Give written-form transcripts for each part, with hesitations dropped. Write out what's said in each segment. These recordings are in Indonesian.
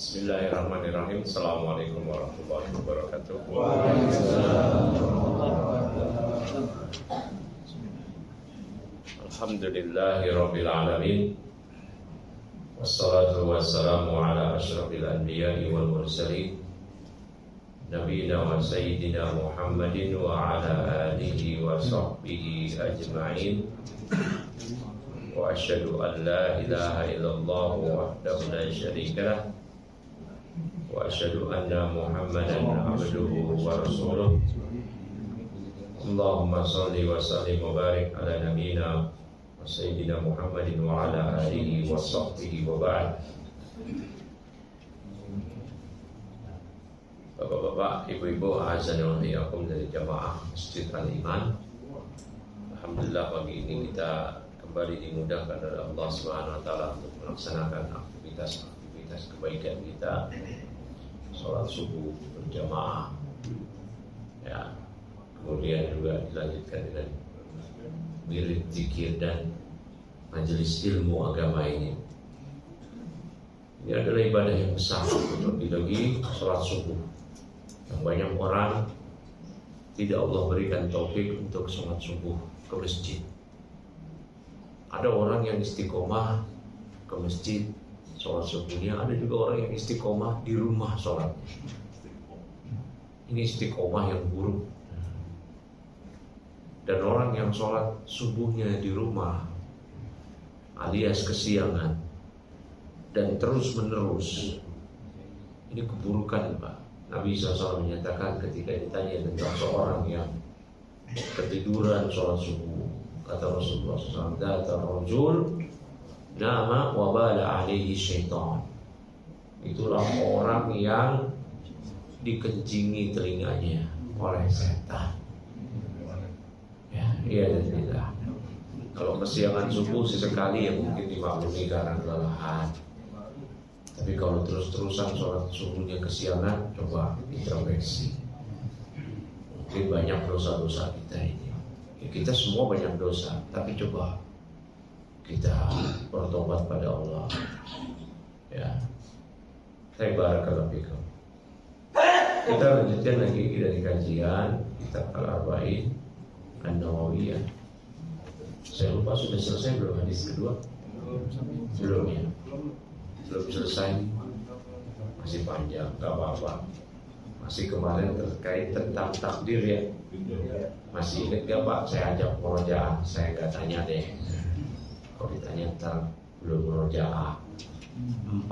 Bismillahirrahmanirrahim. Assalamualaikum warahmatullahi wabarakatuh. Alhamdulillahirabbil alamin. Wassalatu wassalamu ala asyrafil anbiya'i wal mursalin nabiyina wa sayyidina Muhammadin wa ala alihi wa sahbihi ajma'in. Wa asyhadu an la ilaha illallah wahdahu la syarika lah wa asyhadu anna Muhammadan abduhu wa rasuluh. Allahumma shalli wa sallim wa barik ala nabiyyina wa sayyidina Muhammadin wa ala alihi wa sahbihi wa ba'd. Bapak-bapak, ibu-ibu, azanul yakum dari jamaah Masjid Al-Iman. Alhamdulillah pagi ini kita kembali dimudahkan oleh Allah Subhanahu wa taala untuk melaksanakan aktivitas kebaikan kita. Sholat subuh berjamaah, ya, kemudian juga dilanjutkan dengan wirid, zikir dan majelis ilmu agama ini. Ini adalah ibadah yang besar, terlebih lagi sholat subuh yang banyak orang tidak Allah berikan taufik untuk sholat subuh ke masjid. Ada orang yang istiqomah ke masjid sholat subuhnya, ada juga orang yang istiqomah di rumah sholat. Ini istiqomah yang buruk. Dan orang yang sholat subuhnya di rumah alias kesiangan dan terus menerus, ini keburukan, Pak. Nabi SAW menyatakan ketika ditanya tentang seorang yang ketiduran sholat subuh, kata Rasulullah SAW, "Dzata rajul nama wa bala alaihi syaitan." Itulah orang yang dikencingi telinganya oleh setan. Ya, iya dan tidak. Kalau kesiangan subuh sesekali ya mungkin dimaklumi karena kelelahan. Tapi kalau terus-terusan sholat subuhnya kesiangan, coba introspeksi. Mungkin banyak dosa-dosa kita ini. Ya, kita semua banyak dosa, tapi coba kita bertobat pada Allah. Ya, barakallahu fikum. Kita lanjutkan lagi dari kajian kitab Al-Arba'in An-Nawawiyah. Saya lupa sudah selesai belum hadis kedua? Belum ya? Belum selesai. Masih panjang, gak apa-apa. Masih kemarin terkait tentang takdir ya. Masih ingat gak Pak? Saya ajak murojaah, saya gak tanya deh. Kalau ditanya ntar belum murojaah. 4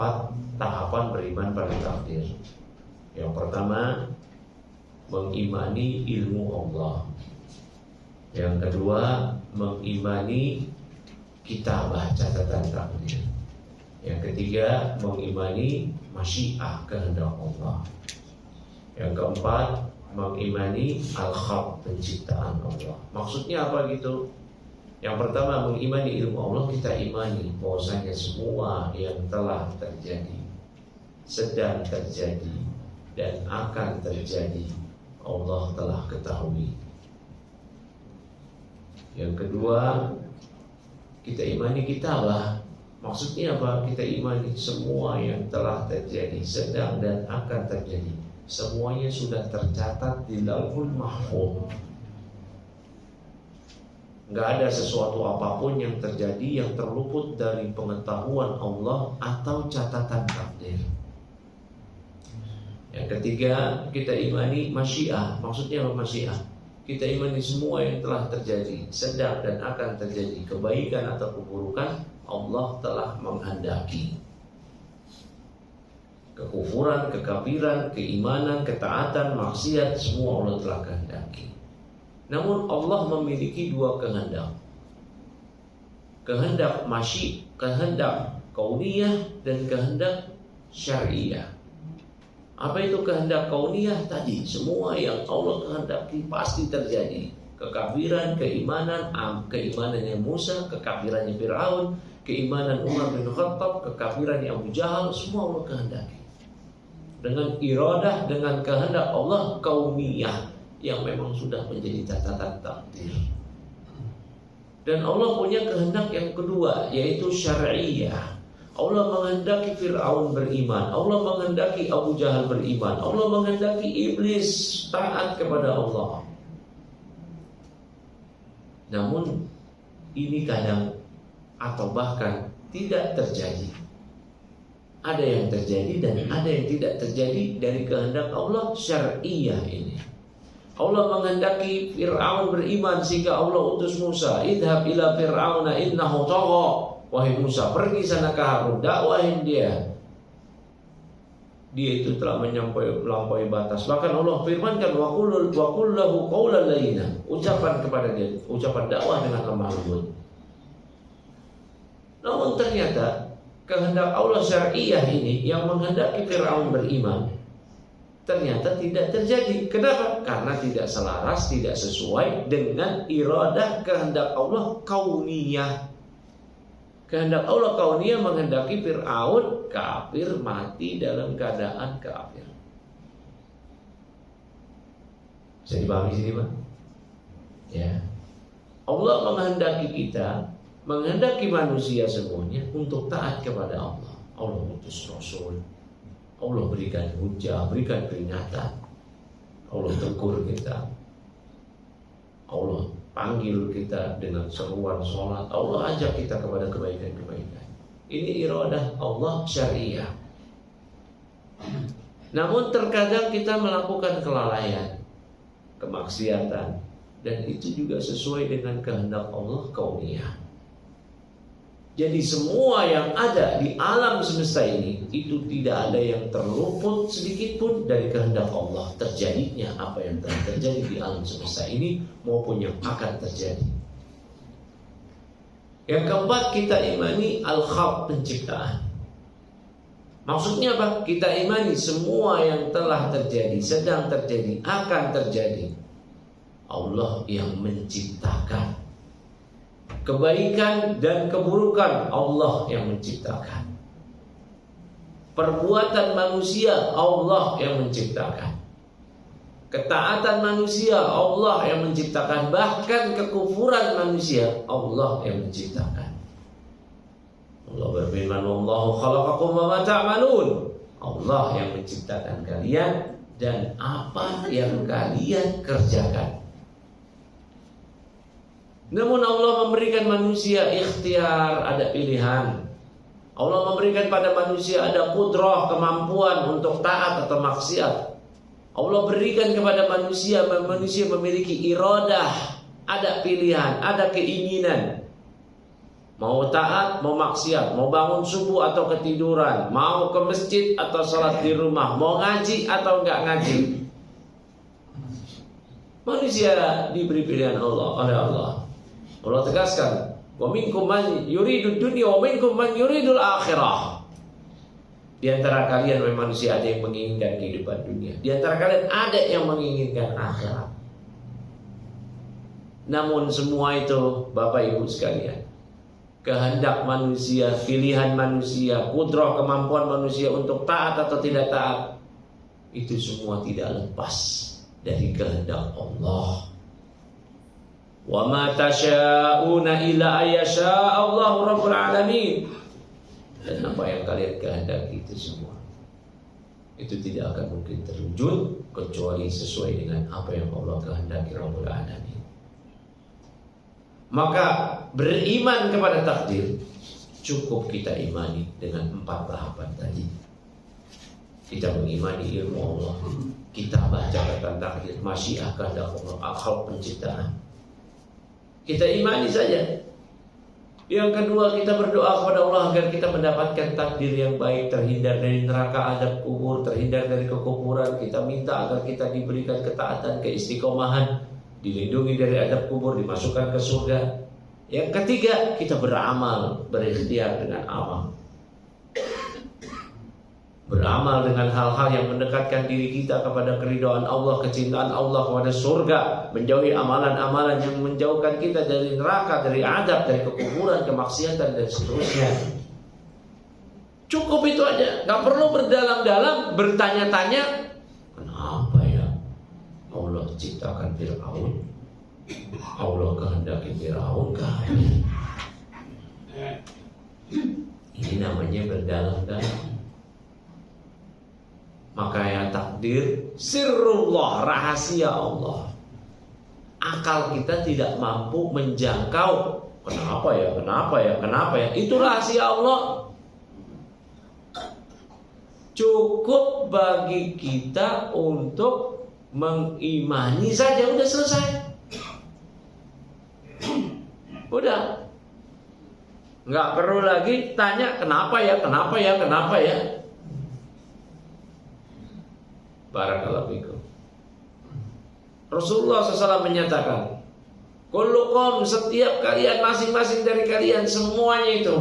tahapan beriman pada takdir. Yang pertama, mengimani ilmu Allah. Yang kedua, mengimani kitabah catatan takdir. Yang ketiga, mengimani masyiah kehendak Allah. Yang keempat, mengimani al-khalq penciptaan Allah. Maksudnya apa gitu? Yang pertama, mengimani ilmu Allah, kita imani bahwasanya semua yang telah terjadi, sedang terjadi, dan akan terjadi, Allah telah ketahui. Yang kedua, kita imani kitabah. Maksudnya apa? Kita imani semua yang telah terjadi, sedang dan akan terjadi, semuanya sudah tercatat di Lauhul Mahfuz. Nggak ada sesuatu apapun yang terjadi yang terluput dari pengetahuan Allah atau catatan takdir. Yang ketiga, kita imani masyiah. Maksudnya apa masyiah? Kita imani semua yang telah terjadi, sedang dan akan terjadi, kebaikan atau keburukan, Allah telah menghendaki. Kekufuran, kekafiran, keimanan, ketaatan, maksiat, semua Allah telah kehendaki. Namun Allah memiliki 2 kehendak. Kehendak masyi, kehendak kauniyah, dan kehendak syariah. Apa itu kehendak kauniyah? Tadi semua yang Allah kehendaki pasti terjadi. Kekafiran, keimanannya Musa, kekafirannya Fir'aun, keimanan Umar bin Khattab, kekafirannya Abu Jahal, semua Allah kehendaki. Dengan iradah, dengan kehendak Allah kauniyah yang memang sudah menjadi catatan takdir. Dan Allah punya kehendak yang kedua, yaitu syariah. Allah menghendaki Fir'aun beriman, Allah menghendaki Abu Jahal beriman, Allah menghendaki iblis taat kepada Allah. Namun ini kadang atau bahkan tidak terjadi. Ada yang terjadi dan ada yang tidak terjadi dari kehendak Allah syar'iyah ini. Allah menghendaki Fir'aun beriman sehingga Allah utus Musa, idhab ila Fir'auna innahu tagha. Wahai Musa, pergi sana ke Harun, dakwahin dia. Dia itu telah melampaui batas. Bahkan Allah firmankan wa qul lahu qawlan layyina. Ucapan kepada dia, ucapan dakwah dengan lemah lembut. Namun ternyata kehendak Allah syar'iyah ini yang menghendaki Fir'aun beriman ternyata tidak terjadi. Kenapa? Karena tidak selaras, tidak sesuai dengan iradah kehendak Allah kauniyah. Kehendak Allah kauniyah menghendaki Fir'aun kafir, mati dalam keadaan kafir. Bisa dipahami sini, Pak? Ya. Allah menghendaki kita, menghendaki manusia semuanya untuk taat kepada Allah. Allah utus Rasul, Allah berikan hujah, berikan peringatan, Allah tegur kita, Allah panggil kita dengan seruan sholat, Allah ajak kita kepada kebaikan-kebaikan. Ini iradah Allah syariah. Namun terkadang kita melakukan kelalaian, kemaksiatan, dan itu juga sesuai dengan kehendak Allah kauniyah. Jadi semua yang ada di alam semesta ini itu tidak ada yang terluput sedikit pun dari kehendak Allah terjadinya apa yang telah terjadi di alam semesta ini maupun yang akan terjadi. Yang keempat, kita imani al-khalq, penciptaan. Maksudnya apa? Kita imani semua yang telah terjadi, sedang terjadi, akan terjadi. Allah yang menciptakan. Kebaikan dan keburukan Allah yang menciptakan. Perbuatan manusia Allah yang menciptakan. Ketaatan manusia Allah yang menciptakan. Bahkan kekufuran manusia Allah yang menciptakan. Allah berfirman, "Wallahu khalaqakum wa ma ta'malun." Allah yang menciptakan kalian dan apa yang kalian kerjakan. Namun Allah memberikan manusia ikhtiar, ada pilihan. Allah memberikan pada manusia ada qudrah, kemampuan untuk taat atau maksiat. Allah berikan kepada manusia memiliki iradah, ada pilihan, ada keinginan. Mau taat, mau maksiat, mau bangun subuh atau ketiduran, mau ke masjid atau salat di rumah, mau ngaji atau enggak ngaji. Manusia diberi pilihan oleh Allah. Allah tegaskan, wa minkum man yuridud dunya wa minkum man yuridul akhirah. Di antara kalian memang manusia ada yang menginginkan kehidupan dunia, di antara kalian ada yang menginginkan akhirat. Namun semua itu Bapak Ibu sekalian, kehendak manusia, pilihan manusia, kudrah, kemampuan manusia untuk taat atau tidak taat, itu semua tidak lepas dari kehendak Allah. Wa ma tasyauna illa ayyasha Allahu rabbul alamin. Dan apa yang kalian kehendaki itu semua itu tidak akan mungkin terwujud kecuali sesuai dengan apa yang Allah kehendaki rabbul alamin. Maka beriman kepada takdir cukup kita imani dengan 4 tahapan tadi. Kita mengimani ilmu Allah, kita baca tentang takdir, masyiah kehendak Allah, akal penciptaan. Kita imani saja. Yang kedua, kita berdoa kepada Allah agar kita mendapatkan takdir yang baik, terhindar dari neraka azab kubur, terhindar dari kekufuran. Kita minta agar kita diberikan ketaatan, keistiqomahan, dilindungi dari azab kubur, dimasukkan ke surga. Yang ketiga, kita beramal, berikhtiar dengan amal. Beramal dengan hal-hal yang mendekatkan diri kita kepada keridhaan Allah, kecintaan Allah kepada surga, menjauhi amalan-amalan yang menjauhkan kita dari neraka, dari azab, dari kekufuran, kemaksiatan dan seterusnya. Cukup itu aja, nggak perlu berdalam-dalam bertanya-tanya, kenapa ya Allah ciptakan Fir'aun? Allah kehendaki Fir'aun kafir. Ini namanya berdalam-dalam. Makanya takdir sirrullah, rahasia Allah. Akal kita tidak mampu menjangkau. Kenapa ya? Itu rahasia Allah. Cukup bagi kita untuk mengimani saja, udah selesai. Udah. Nggak perlu lagi tanya kenapa ya. Barakallahu fikum. Rasulullah SAW menyatakan, kullukum, setiap kalian, masing-masing dari kalian, semuanya itu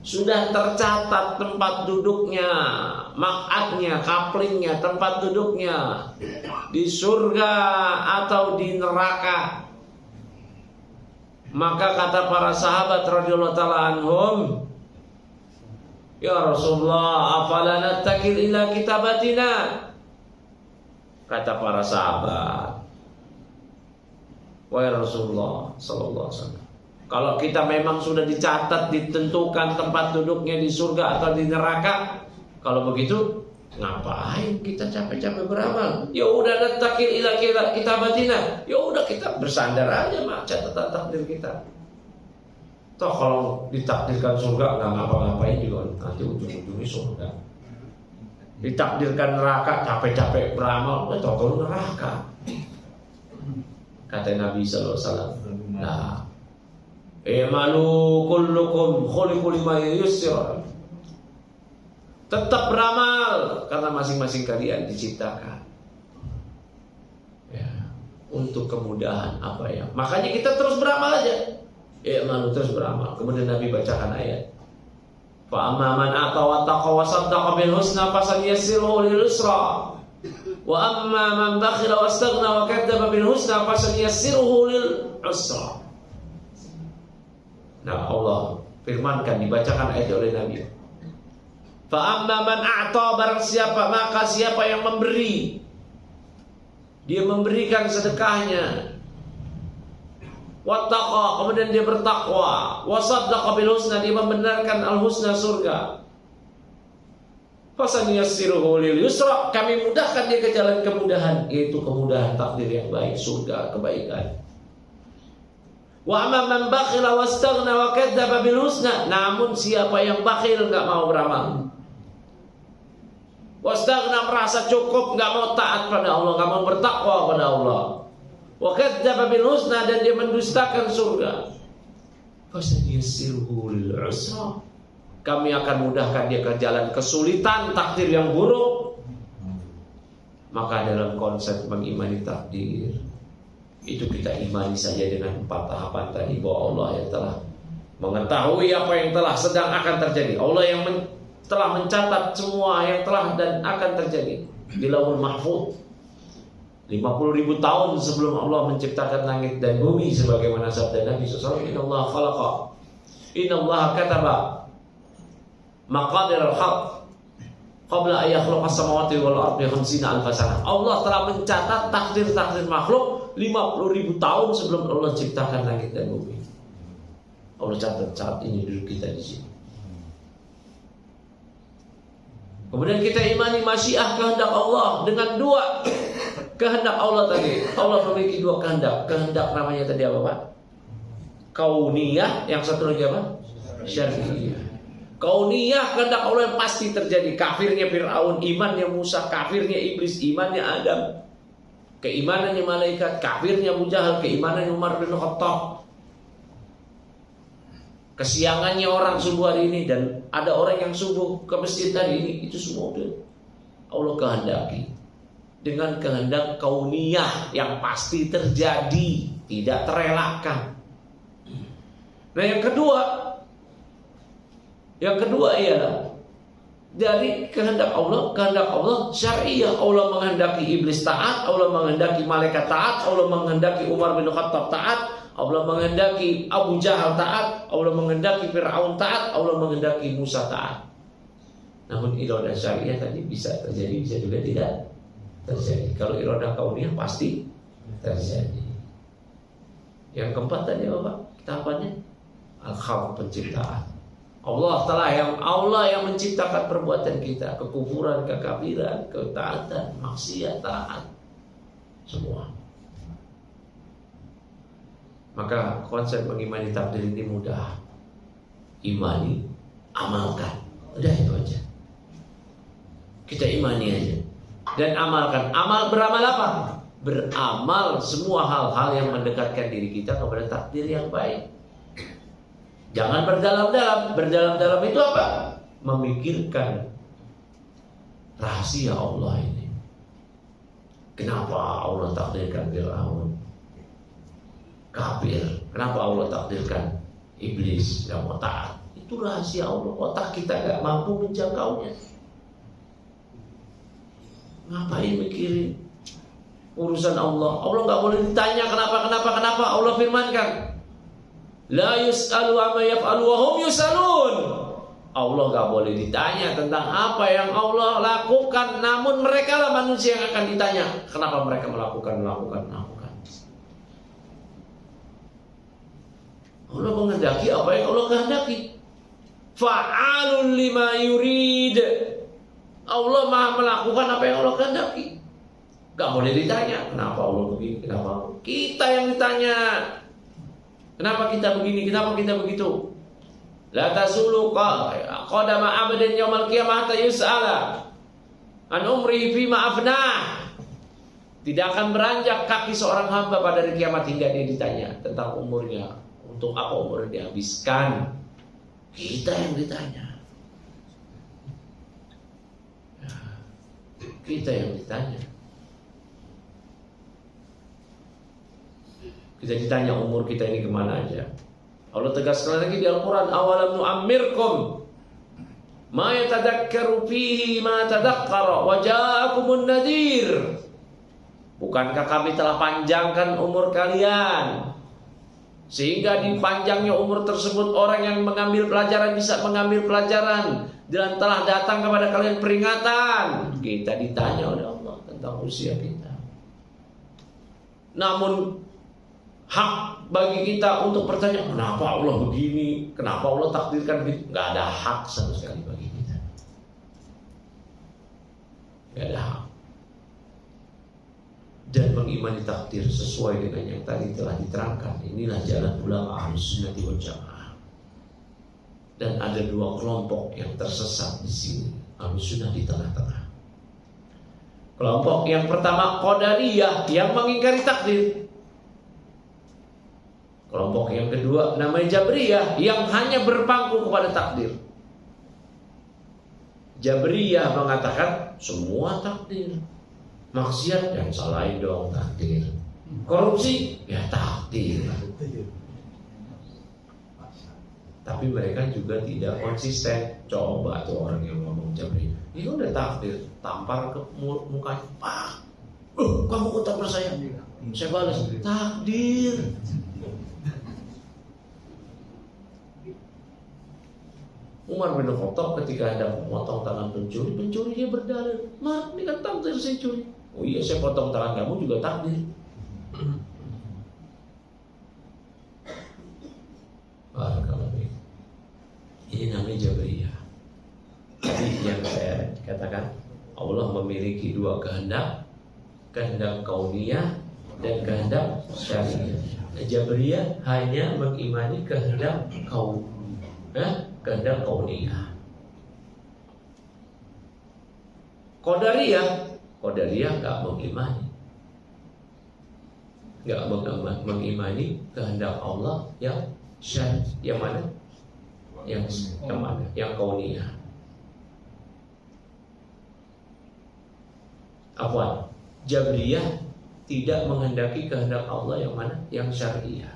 sudah tercatat tempat duduknya, maq'adnya, kaplingnya, tempat duduknya di surga atau di neraka. Maka kata para sahabat radhiyallahu ta'ala anhum, ya Rasulullah, afala nattakil ila kitabatina? Kata para sahabat, wahai Rasulullah sallallahu alaihi wasallam, kalau kita memang sudah dicatat, ditentukan tempat duduknya di surga atau di neraka, kalau begitu ngapain kita capek-capek beramal? Ya udah nattakil ila kitabatina. Ya udah kita bersandar aja mak catatan takdir kita. Toh kalau ditakdirkan surga nggak ngapa-ngapain juga nanti ujung-ujungnya surga. Ditakdirkan neraka capek-capek beramal, toh neraka. Kata Nabi sallallahu alaihi wasallam, nah, malu kullukum khuliqul lima yusra. Tetap beramal karena masing-masing kalian diciptakan ya, untuk kemudahan apa ya. Makanya kita terus beramal aja. Malu terus beramal. Kemudian Nabi bacakan ayat. Fa amma man ata wa taqa wa saddaqa bil husna fasanyassiruhu lil yusra. Wa amma man bakhila wastaghna wa kadzdzaba bil husna fasanyassiruhu lil usra. Nah, Allah firmankan, dibacakan ayat oleh Nabi. Fa amma man a'ta, barang siapa, maka siapa yang memberi, dia memberikan sedekahnya, wattaqa, kemudian dia bertakwa, wasaddaqa bil husna, dia membenarkan al husna surga, fasanyassiruhu lil yusra, kami mudahkan dia ke jalan kemudahan, yaitu kemudahan takdir yang baik, surga, kebaikan. Wa amma man bakhila wastaghna wa kadzdzaba bil husna, namun siapa yang bakhil, enggak mau beramal, wastaghna, merasa cukup, enggak mau taat pada Allah, enggak mau bertakwa pada Allah, wa kadzdzaba bil husna, dan dia mendustakan surga, fasanyassiruhu lil usra, kami akan mudahkan dia ke jalan kesulitan, takdir yang buruk. Maka dalam konsep mengimani takdir itu kita imani saja dengan 4 tahapan tadi, bahwa Allah yang telah mengetahui apa yang telah sedang akan terjadi, Allah yang telah mencatat semua yang telah dan akan terjadi di Lauhul Mahfuz 50.000 tahun sebelum Allah menciptakan langit dan bumi, sebagaimana sabda Nabi SAW, Innallaha khalaqa, Innallaha kataba maqadir al-khalq qabla an yakhluqa as-samawati wal ardi 50 alf sanah. Allah telah mencatat takdir-takdir makhluk 50.000 tahun sebelum Allah ciptakan langit dan bumi. Allah catat saat ini duduk kita di sini. Kemudian kita imani masyiah, kehendak Allah, dengan 2 kehendak Allah tadi. Allah memiliki 2 kehendak. Kehendak namanya tadi apa, Pak? Kauniyah, yang satu lagi apa? Syar'iyah. Kauniyah, kehendak Allah yang pasti terjadi. Kafirnya Fir'aun, imannya Musa. Kafirnya Iblis, imannya Adam. Keimanannya malaikat. Kafirnya Abu Jahal, keimanannya Umar bin Khattab. Kesiangannya orang subuh hari ini, dan ada orang yang subuh ke masjid hari ini, itu semua Allah kehendaki dengan kehendak kauniyah yang pasti terjadi, tidak terelakkan. Nah, yang kedua ialah dari kehendak Allah syariah. Allah menghendaki iblis taat, Allah menghendaki malaikat taat, Allah menghendaki Umar bin Khattab taat, Allah menghendaki Abu Jahal taat, Allah menghendaki Fir'aun taat, Allah menghendaki Musa taat. Namun iradah syariah tadi bisa terjadi, bisa juga tidak terjadi. Kalau iradah kauniyah pasti terjadi. Yang keempat tadi apa, Pak? Tahapannya al-khalq, penciptaan. Allah yang menciptakan perbuatan kita, kekufuran, kekafiran, ketaatan, maksiat, taat, semua. Maka konsep mengimani takdir ini mudah. Imani, amalkan. Udah itu aja. Kita imani aja dan amalkan. Beramal apa? Beramal semua hal-hal yang mendekatkan diri kita kepada takdir yang baik. Jangan berdalam-dalam. Berdalam-dalam itu apa? Memikirkan rahasia Allah ini. Kenapa Allah takdirkan Fir'aun kafir? Kenapa Allah takdirkan iblis yang mau taat? Itu rahasia Allah. Otak kita gak mampu menjangkaunya. Ngapain mikirin urusan Allah? Allah gak boleh ditanya kenapa. Allah firmankan, la yus'alu amma yaf'alu wa hum yus'alun. Allah gak boleh ditanya tentang apa yang Allah lakukan, namun mereka lah manusia yang akan ditanya kenapa mereka melakukan. Allah menghendaki apa yang Allah kehendaki. Fa'alun lima yurid. Allah maha melakukan apa yang Allah kehendaki. Gak boleh ditanya kenapa Allah begini, kenapa kita yang ditanya. Kenapa kita begini, kenapa kita begitu? La tasulu qadama abdin yaumal qiyamah hatta yus'ala an umrihi fima afnah. Tidak akan beranjak kaki seorang hamba pada hari kiamat hingga dia ditanya tentang umurnya. Untuk apa umur dia habiskan? Kita yang ditanya. Kita yang ditanya. Kita ditanya umur kita ini kemana aja. Allah tegaskan lagi di Al-Quran, awalam nu'ammirkum ma yatadakkaru fihi ma tadakkara wa ja'akumun nadhir. Bukankah kami telah panjangkan umur kalian sehingga di panjangnya umur tersebut orang yang mengambil pelajaran bisa mengambil pelajaran, dan telah datang kepada kalian peringatan. Kita ditanya oleh Allah tentang usia kita. Namun hak bagi kita untuk bertanya kenapa Allah begini, kenapa Allah takdirkan begitu, nggak ada hak sama sekali bagi kita. Nggak ada hak. Dan mengimani takdir sesuai dengan yang tadi telah diterangkan, inilah jalan ulama Ahlussunnah wal Jamaah. Dan ada dua kelompok yang tersesat di sini. Ahlussunnah di tengah-tengah. Kelompok yang pertama Qadariyah yang mengingkari takdir. Kelompok yang kedua namanya Jabriyah yang hanya berpangku kepada takdir. Jabriyah mengatakan semua takdir. Maksiat yang salahin dong takdir. Korupsi ya takdir. Tapi mereka juga tidak konsisten. Coba tuh orang yang ngomong Jabriyah, ini udah takdir, tampar ke mukanya, Pak, kamu utak saya balas takdir. Umar bin Khattab ketika ada memotong tangan pencuri dia berdalil, "Mar, ini kan takdir saya curi." "Oh iya, saya potong tangan kamu juga takdir." Ini namanya Jabriyah. Jadi yang saya katakan, Allah memiliki dua kehendak, kehendak kauniyah dan kehendak syariah. Jabriyah hanya mengimani kehendak kehendak kauniyah. Qadariyah enggak mengimani. Enggak mengimani kehendak Allah yang syar'i. Yang mana? Yang mana? Yang kauniyah. Afwan. Jabriyah tidak menghendaki kehendak Allah yang mana? Yang syariah.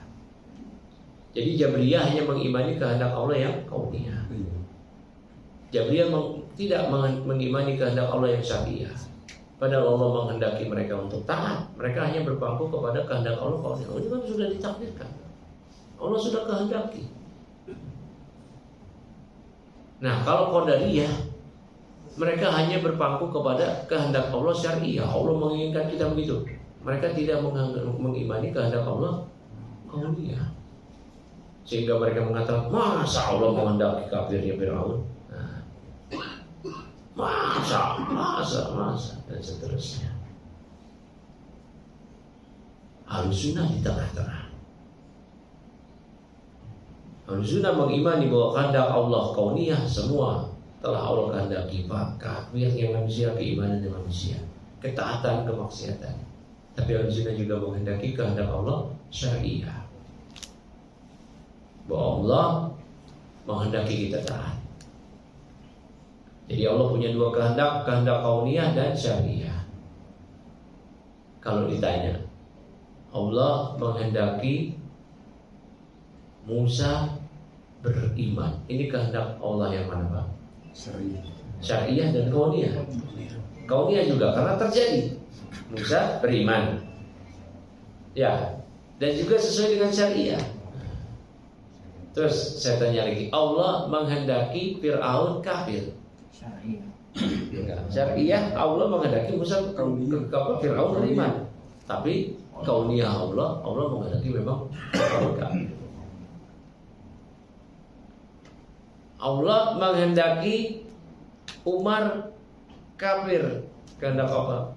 Jadi Jabriyah hanya mengimani kehendak Allah yang kauniyah. Jabriyah tidak mengimani kehendak Allah yang syariah. Padahal Allah menghendaki mereka untuk taat. Mereka hanya berpangku kepada kehendak Allah kauniyah. Itu kan sudah ditakdirkan. Allah sudah kehendaki. Nah, kalau Qadariyah, mereka hanya berpangku kepada kehendak Allah syariah. Allah menginginkan kita begitu. Mereka tidak mengimani kehendak Allah kauniyah. Sehingga mereka mengatakan, masa Allah menghendaki kafirnya Fir'aun? Nah, masa, dan seterusnya. Ahlussunnah di tengah-tengah. Ahlussunnah mengimani bahwa kehendak Allah kauniyah semua telah Allah kehendaki. Kafir yang manusia, keimanan yang manusia, ketaatan, kemaksiatan. Tapi Ahlussunnah juga menghendaki kehendak Allah syariah, bahwa Allah menghendaki kita taat. Jadi Allah punya dua kehendak, kehendak kauniyah dan syariah. Kalau ditanya, Allah menghendaki Musa beriman. Ini kehendak Allah yang mana, Pak? Syariah dan kauniyah. Kauniyah juga karena terjadi. Musa beriman. Ya, dan juga sesuai dengan syariah. Terus saya tanya lagi, Allah menghendaki Fir'aun kafir. Syariah Allah menghendaki Musa Fir'aun beriman. Tapi kauniyah Allah menghendaki memang Fir'aun kafir. Allah menghendaki Umar kafir. Kehendak apa?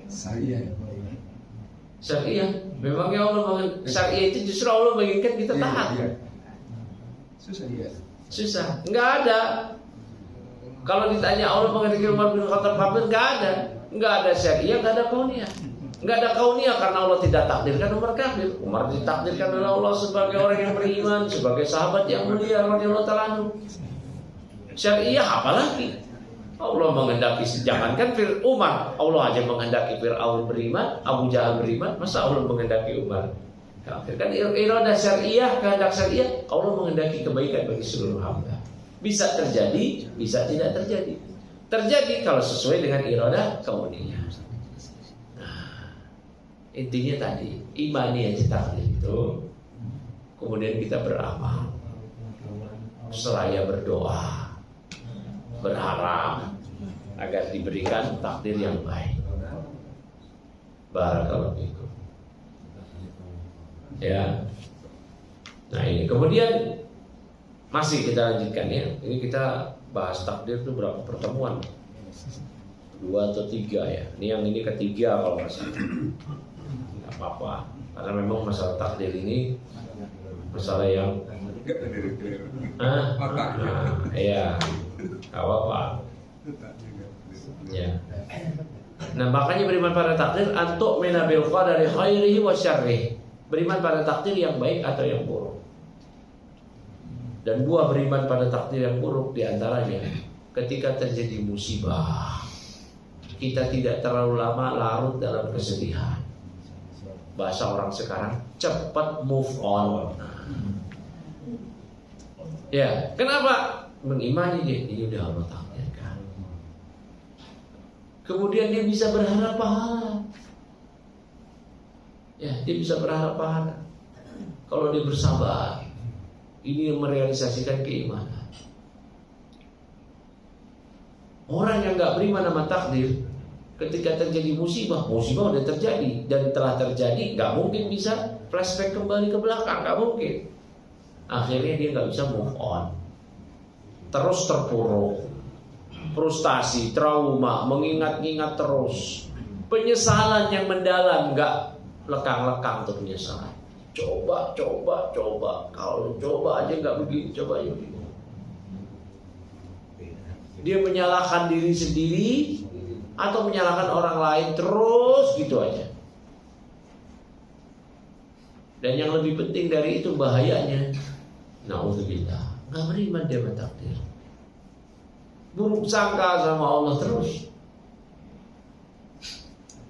Syariah. Memangnya Allah syariah itu justru Allah menginginkan kita taat. Susah. Enggak ada. Kalau ditanya Allah menghendaki Umar bin Khattab kafir, enggak ada syariah, enggak ada kauniyah. Enggak ada kauniyah karena Allah tidak takdirkan Umar kafir. Umar ditakdirkan oleh Allah sebagai orang yang beriman, sebagai sahabat yang mulia radhiyallahu ta'ala anhu. Syariah apalagi? Allah menghendaki, jangankan Umar, Allah aja menghendaki Fir'aun beriman, Abu Jahal beriman, masa Allah menghendaki Umar kafir? Kan iradah syariah, kehendak syariah, Allah menghendaki kebaikan bagi seluruh hamba. Bisa terjadi, bisa tidak terjadi. Terjadi kalau sesuai dengan iradah kauniyah. Intinya tadi, imani aja takdir itu, kemudian kita beramal, seraya berdoa, berharap agar diberikan takdir yang baik. Barakallahu fikum. Ya. Nah ini kemudian masih kita lanjutkan ya. Ini kita bahas takdir itu berapa pertemuan? 2 atau 3 ya. Ini yang ini ketiga kalau nggak salah. Nggak apa-apa. Karena memang masalah takdir ini masalah yang iya, nggak apa-apa. Ya. Nah makanya beriman pada takdir antuk menabil qadari khairihi wa syarrihi. Beriman pada takdir yang baik atau yang buruk. Dan buah beriman pada takdir yang buruk diantaranya ketika terjadi musibah, kita tidak terlalu lama larut dalam kesedihan. Bahasa orang sekarang, cepat move on. Ya, kenapa? Mengimani dia, ini udah Allah takdirkan. Kemudian dia bisa berharap pahala. Ya, dia bisa berharap pahala. Kalau dia bersabar, ini yang merealisasikan keimanan. Orang yang gak beriman sama takdir, ketika terjadi musibah udah terjadi dan telah terjadi, gak mungkin bisa flashback kembali ke belakang, gak mungkin. Akhirnya dia gak bisa move on, terus terpuruk, frustasi, trauma, mengingat-ingat terus, penyesalan yang mendalam, gak lekang-lekang tuh penyesalan. Coba, kalau coba aja gak begini, coba aja begini. Dia menyalahkan diri sendiri atau menyalahkan orang lain terus gitu aja. Dan yang lebih penting dari itu bahayanya, naudzubillah, nggak beriman dia sama takdir, buruk sangka sama Allah terus.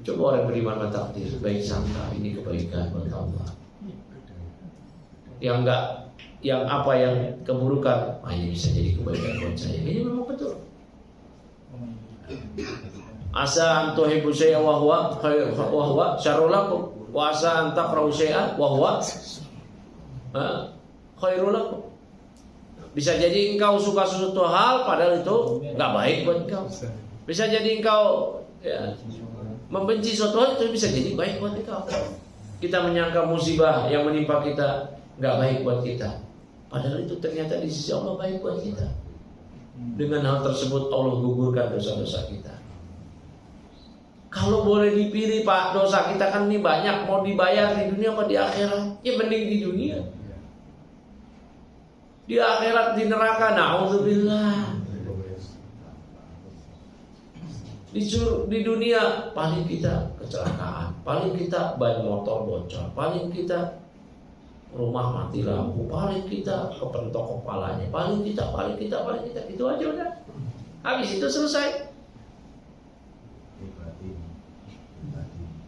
Coba orang beriman sama takdir, baik sangka, ini kebaikan buat Allah. Yang enggak, yang apa yang keburukan, ini bisa jadi kebaikan buat saya. Ini memang betul. Asa an tuhibbu syai'an wa huwa syarrun lakum wa asa an takrahu syai'an wa huwa khairul lakum. Bisa jadi engkau suka sesuatu hal padahal itu enggak baik buat engkau. Bisa jadi engkau ya, membenci sesuatu hal itu bisa jadi baik buat engkau. Kita menyangka musibah yang menimpa kita nggak baik buat kita, padahal itu ternyata di sisi Allah baik buat kita. Dengan hal tersebut Allah gugurkan dosa-dosa kita. Kalau boleh dipilih Pak, dosa kita kan ini banyak, mau dibayar di dunia apa di akhirat? Ya mending di dunia. Di akhirat di neraka, na'udzubillah. Di dunia paling kita kecelakaan, paling kita ban motor bocor, paling kita rumah mati lampu, paling kita kepentok kepalanya, paling kita, itu aja udah. Habis itu selesai.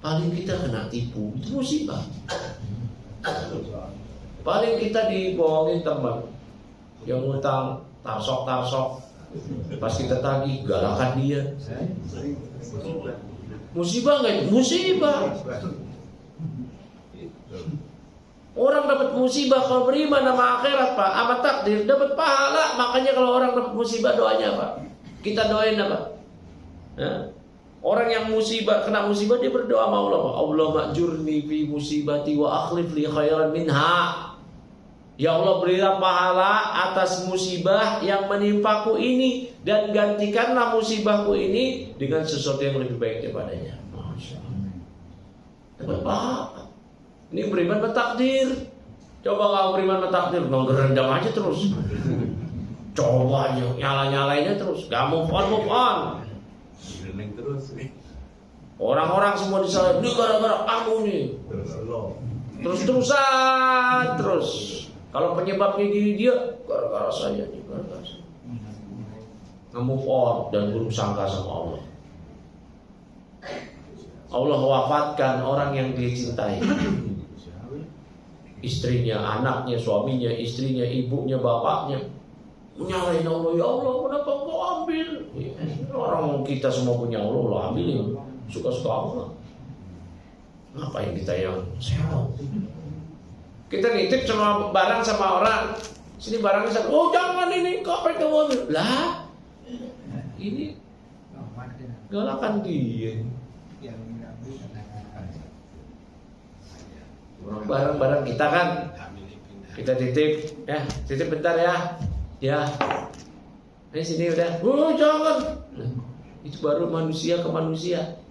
Paling kita kena tipu, itu musibah. Paling kita dibohongin teman yang ngutang tarsok, pas kita tagih galakan dia. Musibah nggak itu? Musibah. Orang dapat musibah kalau beriman sama akhirat Pak, sama takdir dapat pahala. Makanya kalau orang dapat musibah doanya Pak, kita doain apa? Nah, orang yang musibah, kena musibah dia berdoa sama Allah Pak, Allah ma'jurni fi musibati wa akhlif li khairan minha. Ya Allah, berilah pahala atas musibah yang menimpaku ini dan gantikanlah musibahku ini dengan sesuatu yang lebih baik daripadanya. Masya Allah. Dapat pahala. Ini beriman bertakdir. Coba kalau beriman bertakdir, nggak gerendam aja terus. Coba nyala-nyalainnya terus, gak move on. Orang-orang semua disalahin, ini gara-gara kamu nih. Terus. Kalau penyebabnya diri dia, gara-gara saya nih, gara-gara saya. Nggak move on dan buruk sangka sama Allah. Allah wafatkan orang yang dia cintai. Istrinya, anaknya, suaminya, istrinya, ibunya, bapaknya menyalahin Allah. Ya Allah, kenapa engkau ambil? Orang kita semua punya Allah, Allah ambilin. Suka-suka Allah. Ngapain kita yang sewa? Kita nitip sama barang sama orang, sini barangnya sama, oh jangan ini, kau apa kamu ambil? Lah, ini galakan dia. Barang-barang kita kan, kita titip, ya titip bentar ya, ini sini udah, oh jangan, itu baru manusia ke manusia.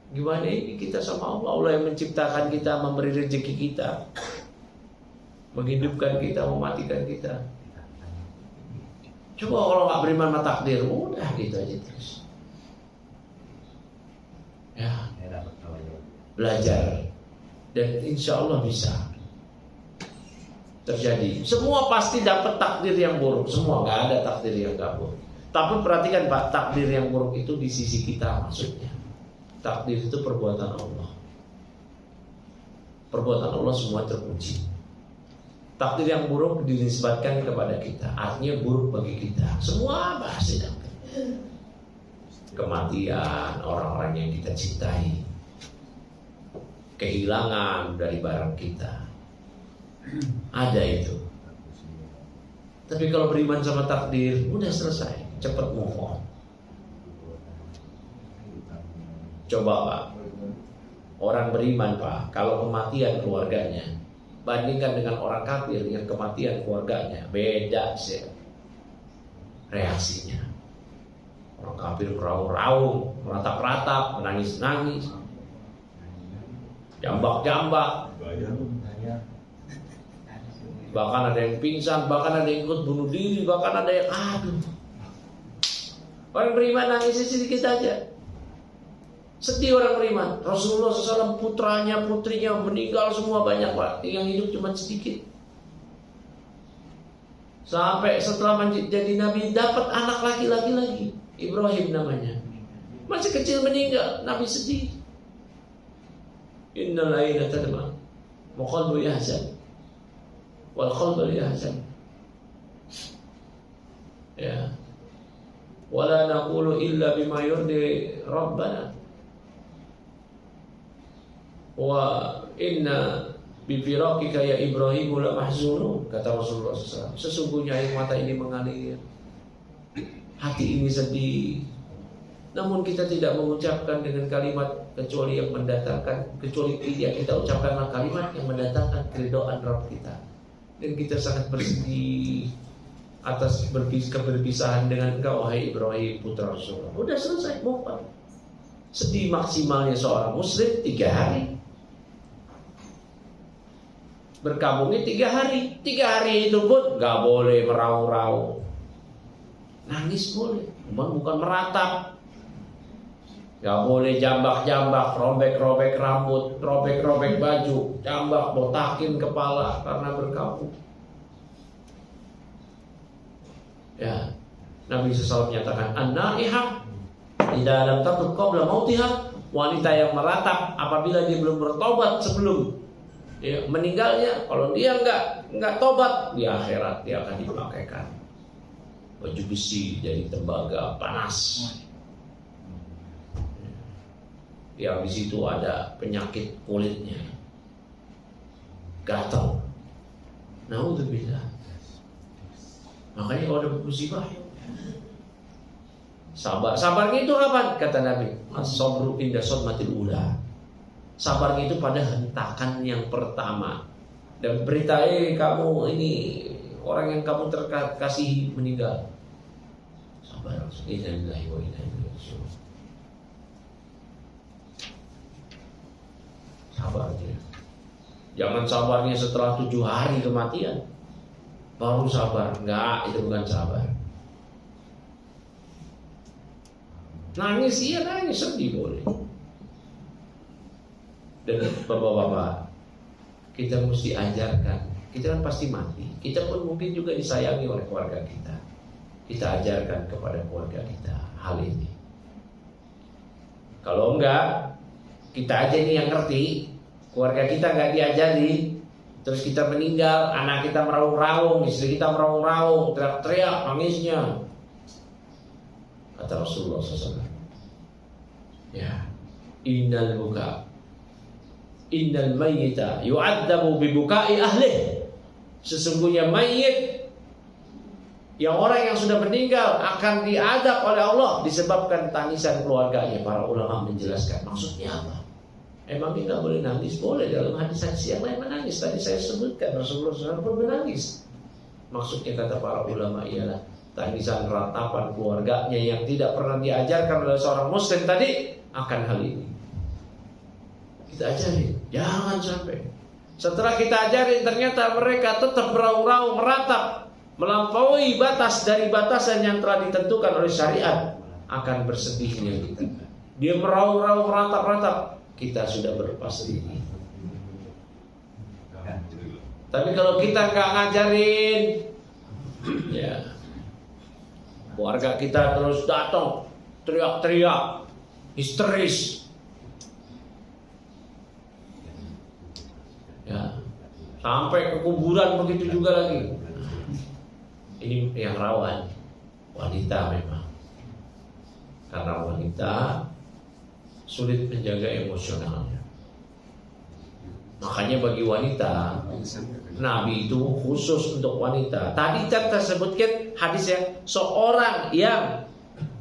Gimana ini kita sama Allah? Allah yang menciptakan kita, memberi rezeki kita, menghidupkan kita, mematikan kita. Coba kalau nggak beriman sama takdir, udah gitu aja terus. Ya, belajar. Dan insya Allah bisa terjadi. Semua pasti dapat takdir yang buruk. Semua, nggak ada takdir yang nggak buruk. Tapi perhatikan Pak, takdir yang buruk itu di sisi kita maksudnya. Takdir itu perbuatan Allah. Perbuatan Allah semua terpuji. Takdir yang buruk dinisbatkan kepada kita, artinya buruk bagi kita. Semua pasti dapat. Kematian orang-orang yang kita cintai, kehilangan dari barang kita, ada itu. Tapi kalau beriman sama takdir, udah selesai, cepat move on. Coba Pak, orang beriman Pak, kalau kematian keluarganya, bandingkan dengan orang kafir yang kematian keluarganya, beda sih reaksinya. Orang kafir meraung-raung, meratap-ratap, menangis-nangis, jambak-jambak, bahkan ada yang pingsan, bahkan ada yang ikut bunuh diri, bahkan ada yang aduh. Orang beriman nangisnya sedikit aja. Sedih orang beriman. Rasulullah SAW putranya, putrinya meninggal semua banyak Pak. Yang hidup cuma sedikit. Sampai setelah menjadi nabi dapat anak laki-laki lagi, Ibrahim namanya. Masih kecil meninggal, Nabi sedih. Innal aina tadma wa qalbu yahzan wal qalbu yahzan. Ya. Wala naqulu illa bima yurdi rabbana. Wa inna bifiraqika ya Ibrahim la mahzunun, kata Rasulullah SAW. Sesungguhnya air mata ini mengalir, hati ini sedih. Namun kita tidak mengucapkan dengan kalimat kecuali yang mendatangkan, kecuali yang kita ucapkanlah kalimat yang mendatangkan keridhaan Rabb kita. Dan kita sangat bersedih atas berpisahan dengan engkau, wahai Ibrahim putra Rasulullah. Udah selesai, mau apa? Sedih maksimalnya seorang muslim 3 hari. Berkabungnya 3 hari. 3 hari itu pun gak boleh meraung-raung. Nangis boleh, bukan meratap. Gak boleh jambak-jambak, robek-robek rambut, robek-robek baju, jambak, botakin kepala karena berkabung. Ya, Nabi SAW menyatakan an-naihah idza lam tatub qabla mautiha, wanita yang meratap apabila dia belum bertobat sebelum meninggalnya. Kalau dia enggak tobat, di akhirat dia akan dipakaikan baju besi jadi tembaga panas. Ya, di situ ada penyakit kulitnya, gatal. Naudzubillah. Makanya kalau ada musibah, sabar. Sabarnya itu kapan? Kata Nabi, as-sabru inda sadmatil ula. Sabarnya itu pada hentakan yang pertama. Dan berita, kamu ini orang yang kamu terkasihi meninggal. Sabar. Innalillahi wa inna ilaihi raji'un. Sabar aja. Jangan sabarnya setelah 7 hari kematian baru sabar. Enggak, itu bukan sabar. Nangis, iya nangis, sedih boleh. Dan bapak-bapak, kita mesti ajarkan. Kita kan pasti mati. Kita pun mungkin juga disayangi oleh keluarga kita. Kita ajarkan kepada keluarga kita hal ini. Kalau enggak, kita aja nih yang ngerti, keluarga kita enggak diajari, terus kita meninggal, anak kita meraung-raung, istri kita meraung-raung, teriak-teriak, nangisnya. Kata Rasulullah SAW, ya, innal mayyita yu'adzabu bibukai ahlih. Sesungguhnya mayit, yang orang yang sudah meninggal akan diadab oleh Allah disebabkan tangisan keluarganya. Para ulama menjelaskan maksudnya apa. Emangnya nggak boleh nangis? Boleh, dalam hadis-hadis yang lain menangis. Tadi saya sebutkan Rasulullah SAW pun menangis. Maksudnya kata para ulama ialah tangisan ratapan keluarganya yang tidak pernah diajarkan oleh seorang muslim tadi akan hal ini. Kita ajarin, jangan sampai. Setelah kita ajarin ternyata mereka tetap beraung-raung, meratap, melampaui batas dari batasan yang telah ditentukan oleh syariat, akan bersedihnya kita. Dia meraung-raung, meratap-ratap, kita sudah berlepas diri. Tapi kalau kita nggak ngajarin, ya keluarga kita terus datang, teriak-teriak, histeris. Ya, sampai ke kuburan begitu juga lagi. Ini yang rawan wanita memang, karena wanita sulit menjaga emosionalnya. Makanya bagi wanita, Nabi itu khusus untuk wanita. Tadi kita sebutkan hadisnya, seorang yang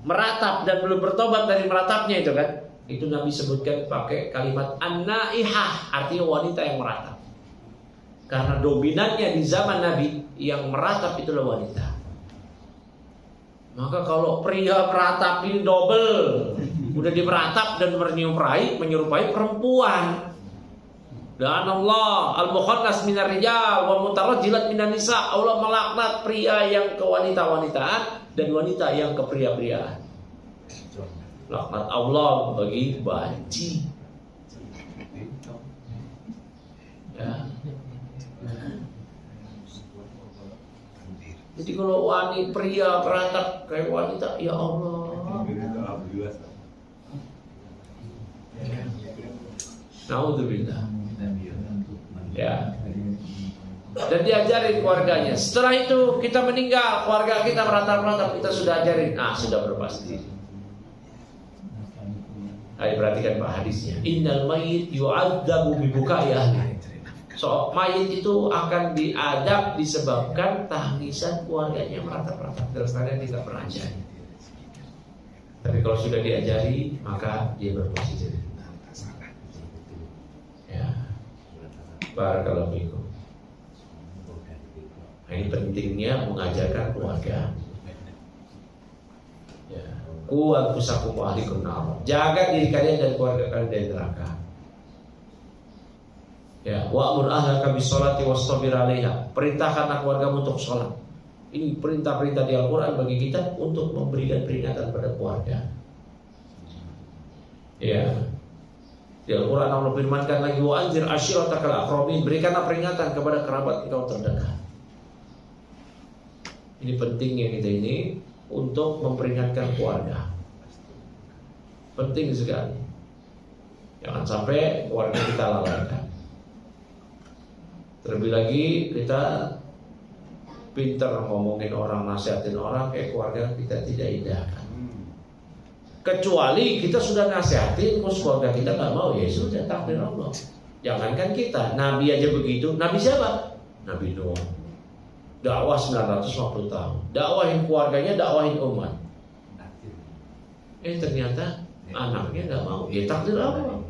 meratap dan belum bertobat dari meratapnya itu kan, itu Nabi sebutkan pakai kalimat an-naihah, artinya wanita yang meratap. Karena dominannya di zaman Nabi yang meratap itulah wanita. Maka kalau pria meratap ini double, udah dimeratap dan menyerupai perempuan. Dan Allah al-mukhannas minar rijal wa mutarajjilat minan nisa. Allah melaknat pria yang ke wanita-wanitaan dan wanita yang ke pria-priaan. Laknat Allah bagi banci. Ya. Jadi kalau wanita pria beratap kayak wanita, ya Allah. Naudzubillah. Ya. Dan diajarin keluarganya. Setelah itu kita meninggal, keluarga kita meratap-ratap, kita sudah ajarin. Sudah berlepas diri. Ayo perhatikan Pak hadisnya. Innal mayyit yu'adzabu bibukai ahli. So, mayit itu akan diadab disebabkan tangisan keluarganya meratap-ratap. Terus kalian tidak pernah ajarin. Tapi kalau sudah diajari, maka dia berpositif. Ya, barakallahu fikum. Nah, ini pentingnya mengajarkan keluarga. Ya, ku anfusakum wa ahlikum nar. Jaga diri kalian dan keluarga kalian dari neraka. Ya, wa'mur ahlaka bis-sholati wastabir 'alaiha. Perintahkanlah keluargamu untuk sholat. Ini perintah-perintah di Al-Quran bagi kita untuk memberikan peringatan pada keluarga. Ya, di Al-Quran Allah firmankan lagi, wa anzir ashiratakal aqrabin. Berikanlah peringatan kepada kerabat engkau terdekat. Ini pentingnya kita ini untuk memperingatkan keluarga. Penting sekali. Jangan sampai keluarga kita lalaikan. Terlebih lagi kita pintar ngomongin orang, nasihatin orang, kayak keluarga kita tidak indahkan. Kecuali kita sudah nasihatin, terus keluarga kita nggak mau, ya sudah takdir Allah. Jangankan kita, Nabi aja begitu. Nabi siapa? Nabi Nuh. Dakwah 950 tahun. Dakwahin keluarganya, dakwahin umat. Ternyata anaknya nggak mau. Ya takdir Allah.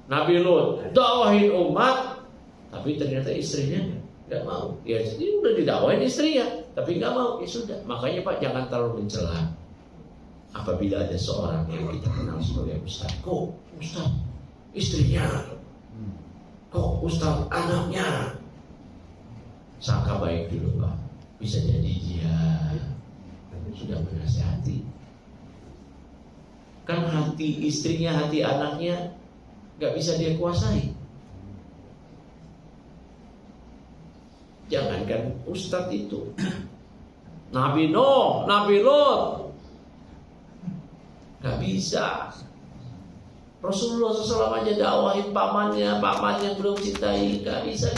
Nabi Lut dakwahin umat, tapi ternyata istrinya nggak mau. Ya jadi udah didakwain istrinya, tapi nggak mau. Ya sudah. Makanya Pak, jangan terlalu mencela. Apabila ada seorang yang kita kenal sebagai ustaz, kok ustaz istrinya, kok ustaz anaknya, sangka baik dulu Pak. Bisa jadi dia sudah menasihati. Kan hati istrinya, hati anaknya nggak bisa dia kuasai. Jangankan ustadz itu, Nabi Nuh, Nabi Lut, nggak bisa. Rasulullah SAW aja dakwahin pamannya yang belum cintai, nggak bisa.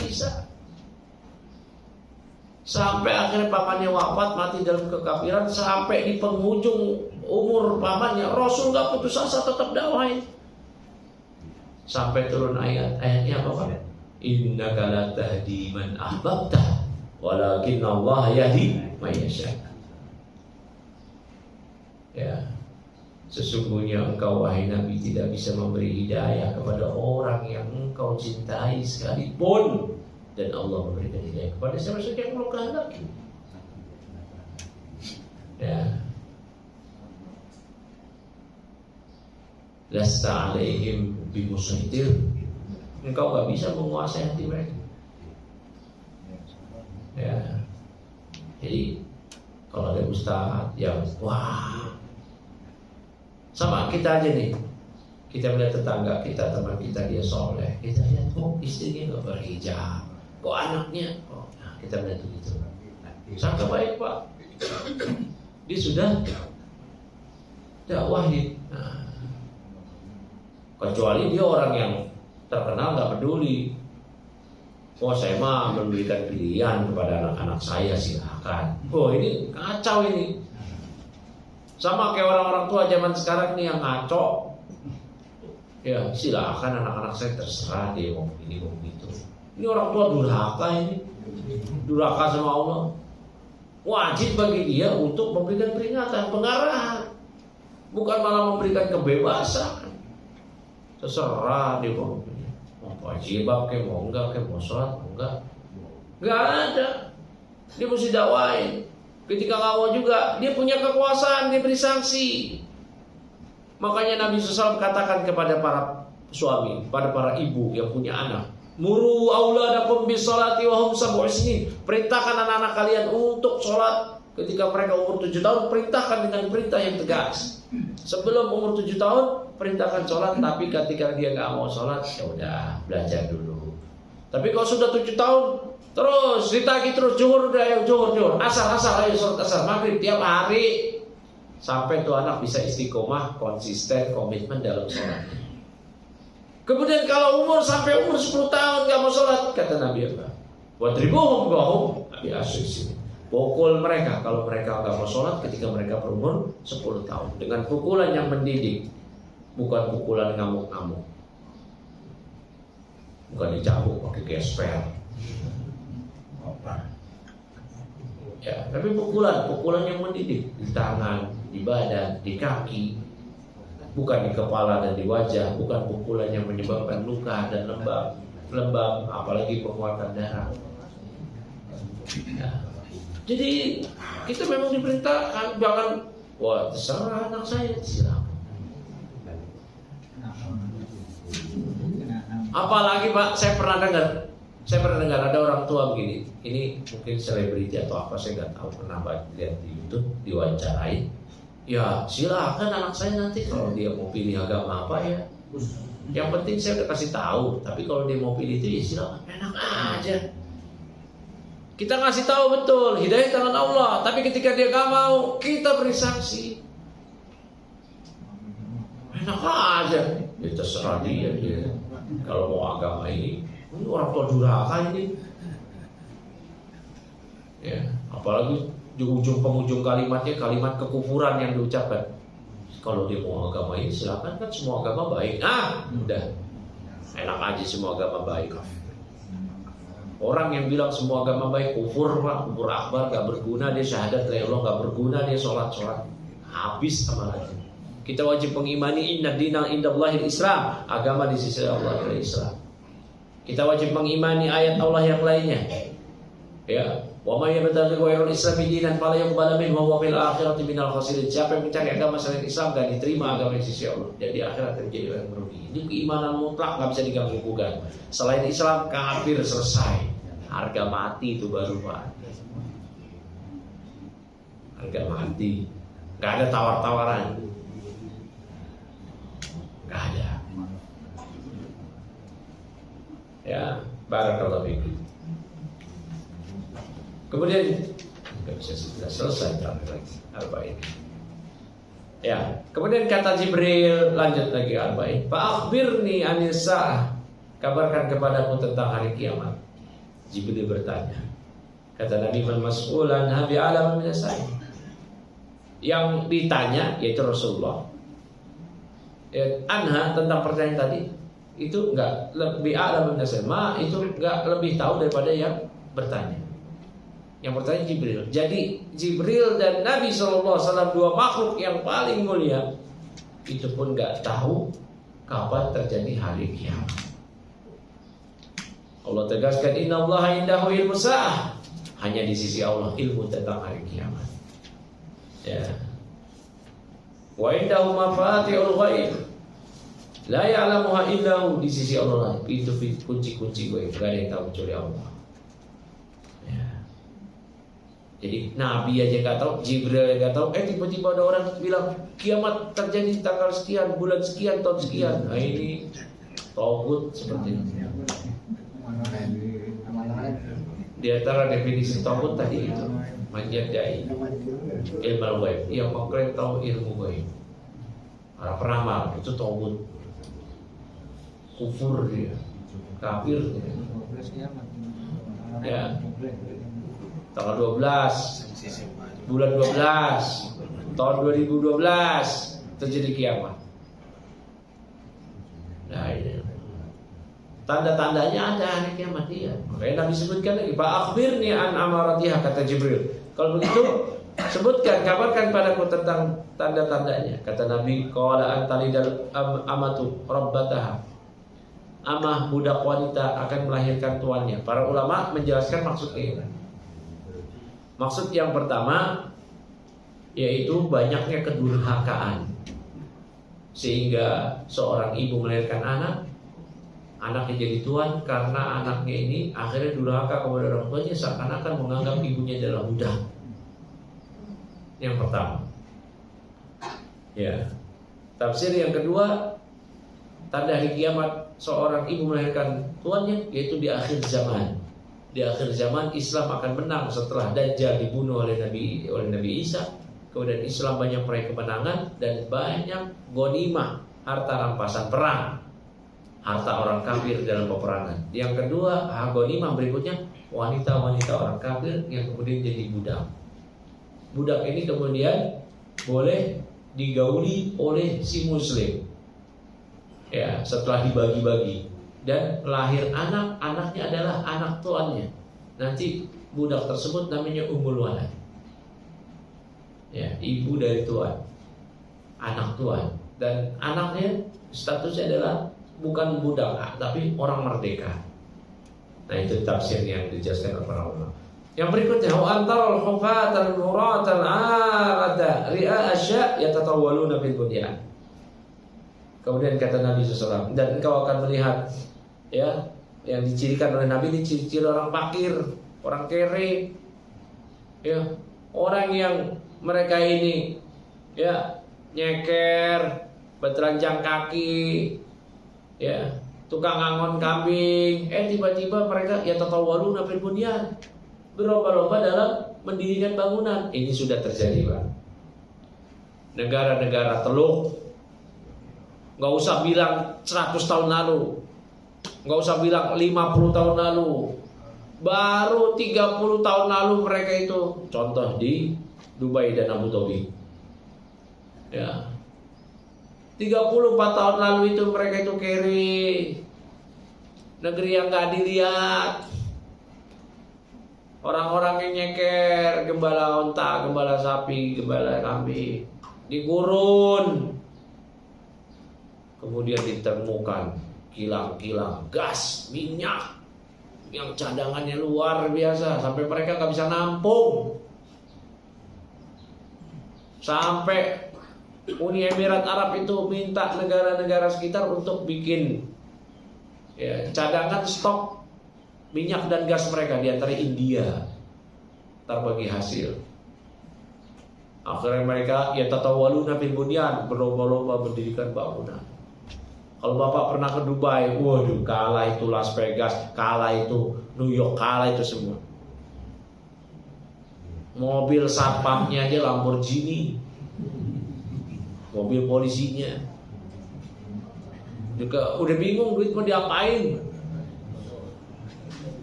Sampai akhirnya pamannya wafat, mati dalam kekafiran. Sampai di penghujung umur pamannya, Rasul nggak putus asa, tetap dakwahin. Sampai turun ayatnya apa Pak? Innaka la tahdi man ahbabta walakin Allah yahdi man yasha. Ya, sesungguhnya engkau wahai Nabi tidak bisa memberi hidayah kepada orang yang engkau cintai sekalipun, dan Allah memberikan hidayah kepada siapa saja yang Allah kehendaki. Ya, lasta alaihim bimusaitir. Engkau gak bisa menguasai hati mereka. Ya, jadi kalau ada ustaz yang wah, sama kita aja nih, kita melihat tetangga kita, teman kita dia soleh, kita lihat kok istrinya gak berhijab, kok anaknya, nah, kita melihat begitu. Sangka baik Pak, dia sudah dakwahin. Nah, kecuali dia orang yang terkenal nggak peduli. Oh saya mah memberikan pilihan kepada anak-anak saya, silakan. Oh ini kacau ini. Sama kayak orang-orang tua zaman sekarang ini yang ngaco. Ya silakan anak-anak saya terserah dia mau ini mau gitu. Ini orang tua durhaka ini. Durhaka sama Allah. Wajib bagi dia untuk memberikan peringatan, pengarahan. Bukan malah memberikan kebebasan. Terserah dia mau wajibab kayak mau enggak, kayak mau sholat mau enggak ada. Dia mesti dakwain. Ketika ngawal juga dia punya kekuasaan, dia beri sanksi. Makanya Nabi SAW katakan kepada para suami, pada para ibu yang punya anak, muru auladakum bis sholati wa hum sab'u sinin. Perintahkan anak-anak kalian untuk sholat ketika mereka umur 7 tahun. Perintahkan dengan perintah yang tegas. Sebelum umur 7 tahun perintahkan sholat, tapi ketika dia nggak mau sholat, ya udah belajar dulu. Tapi kalau sudah 7 tahun, terus ditagih terus, zuhur udah ayo zuhur, asar ayo sholat asar, maghrib tiap hari, sampai tuh anak bisa istiqomah, konsisten, komitmen dalam sholatnya. Kemudian kalau sampai umur 10 tahun nggak mau sholat, kata Nabi apa? Wadribuhum bahum Nabi asyik. Pukul mereka kalau mereka nggak mau sholat ketika mereka berumur 10 tahun dengan pukulan yang mendidik. Bukan pukulan ngamuk-ngamuk, bukan dicabuk pakai gesper. Ya, tapi pukulan yang mendidik di tangan, di badan, di kaki, bukan di kepala dan di wajah, bukan pukulan yang menyebabkan luka dan lembab, apalagi penguatan darah. Ya. Jadi kita memang diperintahkan jangan, wah terserah anak saya, silakan. Apalagi Pak, saya pernah dengar ada orang tua begini. Ini mungkin selebriti atau apa, saya nggak tahu, pernah lihat di YouTube diwawancarai. Ya silakan anak saya nanti kalau dia mau pilih agama apa ya. Yang penting saya udah kasih tahu. Tapi kalau dia mau pilih itu ya silakan, enak aja. Kita ngasih tahu betul, hidayah tangan Allah. Tapi ketika dia gak mau, kita beri sanksi. Enak aja. Ya terserah dia. Kalau mau agama ini orang tua durhaka ini. Ya, apalagi di ujung penghujung kalimatnya kalimat kekufuran yang diucapkan. Kalau dia mau agama ini silakan, kan semua agama baik. Udah enak aja, semua agama baik. Orang yang bilang semua agama baik kufur Pak, kufur akbar, gak berguna dia syahadat la Allah, gak berguna dia sholat, habis amalannya. Kita wajib mengimani inna dina indallahil Islam, agama di sisi Allah adalah Islam. Kita wajib mengimani ayat Allah yang lainnya. Ya, wa may yabtaghi ghairal islami dinan fala yuqbal minhu wa huwa fil akhirati minal khasirin. Siapa yang mencari agama selain Islam dan diterima agama di sisi Allah, jadi akhirat terjadi orang merugi. Ini keimanan mutlak, enggak bisa diganggu gugat. Selain Islam kafir, selesai. Harga mati itu baru Pak. Harga mati. Enggak ada tawar-tawaran. Enggak ada. Ya, barakallahu fikum. Kemudian nggak bisa sudah selesai arba'in. Ya, kemudian kata Jibril, lanjut lagi arba'in. Fa'akhbirni anil sa'ah, kabarkan kepadaku tentang hari kiamat. Jibril bertanya. Kata Nabi, man mas'ulan habi alam min as-sa'i. Yang ditanya yaitu Rasulullah. Anha tentang pertanyaan tadi itu enggak lebih alam min as-sa'i. Itu enggak lebih tahu daripada yang bertanya. Yang bertanya Jibril. Jadi Jibril dan Nabi SAW, dua makhluk yang paling mulia, itu pun gak tahu kapan terjadi hari kiamat. Allah tegaskan innallaha indahu ilmu sa'ah. Hanya di sisi Allah ilmu tentang hari kiamat. Ya. Wa indahu mafatihul ghaib. La ya'lamuha illahu, di sisi Allah itu kunci-kunci ghaib, gak ada yang tahu kecuali Allah. Jadi Nabi aja nggak tahu, Jibril aja nggak tahu. Tiba-tiba ada orang bilang kiamat terjadi tanggal sekian, bulan sekian, tahun sekian. Nah ini tauhid seperti ini. Di antara definisi tauhid tadi itu menjadi ilmu ghaib, yang mengklaim tahu ilmu ghaib. Para peramal itu tauhid, kufur dia, kafir dia. Ya. Tanggal 12 bulan 12 tahun 2012 terjadi kiamat. Nah ini tanda-tandanya ada hari kiamat dia. Makanya Nabi sebutkan lagi, Pak akhbirni an amaratiha, kata Jibril. Kalau begitu sebutkan, kabarkan padaku tentang tanda-tandanya. Kata Nabi, qala antalidal amatu rabbataha. Amah budak wanita akan melahirkan tuannya. Para ulama menjelaskan maksudnya. Maksud yang pertama yaitu banyaknya kedurhakaan, sehingga seorang ibu melahirkan anaknya jadi tuan karena anaknya ini akhirnya durhaka kepada orang tuanya, seakan-akan menganggap ibunya adalah budak. Yang pertama. Ya. Tafsir yang kedua, tanda hari kiamat seorang ibu melahirkan tuannya yaitu di akhir zaman. Di akhir zaman Islam akan menang setelah Dajjal dibunuh oleh Nabi Isa. Kemudian Islam banyak meraih kemenangan dan banyak ghanimah, harta rampasan perang, harta orang kafir dalam peperangan. Yang kedua, ghanimah berikutnya wanita-wanita orang kafir yang kemudian jadi budak. Budak ini kemudian boleh digauli oleh si muslim. Ya, setelah dibagi-bagi. Dan lahir anaknya adalah anak tuannya. Nanti budak tersebut namanya Ummul Walad. Ya, ibu dari tuan, anak tuan, dan anaknya statusnya adalah bukan budak, tapi orang merdeka. Nah, itu tafsir yang dijelaskan oleh para ulama. Yang berikutnya, wa antarul hufatal muratal arada ri'a asya yatatawwaluna fil bunyan. Kemudian kata Nabi SAW, dan engkau akan melihat, ya, yang dicirikan oleh Nabi ini ciri-ciri orang fakir, orang kere, ya, orang yang mereka ini, ya, nyeker, bertelanjang kaki, ya, tukang angon kambing, tiba-tiba mereka ya tatawwaluna fil bunyan, berlomba-lomba dalam mendirikan bangunan. Ini sudah terjadi, Pak. Negara-negara Teluk, nggak usah bilang 100 tahun lalu, nggak usah bilang 50 tahun lalu, baru 30 tahun lalu mereka itu, contoh di Dubai dan Abu Dhabi, ya, 34 tahun lalu itu mereka itu kere, negeri yang nggak dilihat, orang-orang yang nyeker, gembala onta, gembala sapi, gembala kambing, di gurun. Kemudian ditemukan kilang-kilang gas, minyak yang cadangannya luar biasa, sampai mereka nggak bisa nampung. Sampai Uni Emirat Arab itu minta negara-negara sekitar untuk bikin, ya, cadangan stok minyak dan gas mereka di antara India, terbagi hasil. Akhirnya mereka ya tatawwaluna fil bunyan, berlomba-lomba mendirikan bangunan. Kalau Bapak pernah ke Dubai, waduh, kalah itu Las Vegas, kalah itu New York, kalah itu semua. Mobil satpamnya aja Lamborghini, mobil polisinya juga udah bingung duit mau diapain.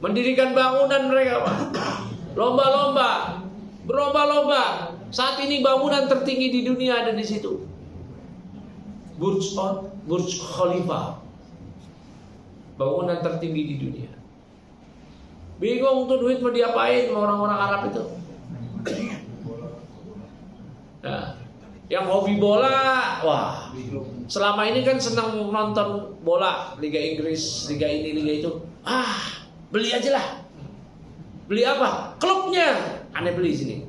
Mendirikan bangunan mereka, Pak. Lomba-lomba, berlomba-lomba. Saat ini bangunan tertinggi di dunia ada di situ, Burj Khalifa, bangunan tertinggi di dunia. Bingung tuh duit mau diapain sama orang-orang Arab itu. Nah, yang hobi bola, wah, selama ini kan senang nonton bola, Liga Inggris, Liga ini, Liga itu. Beli aja lah. Beli apa? Klubnya. Aneh beli sini.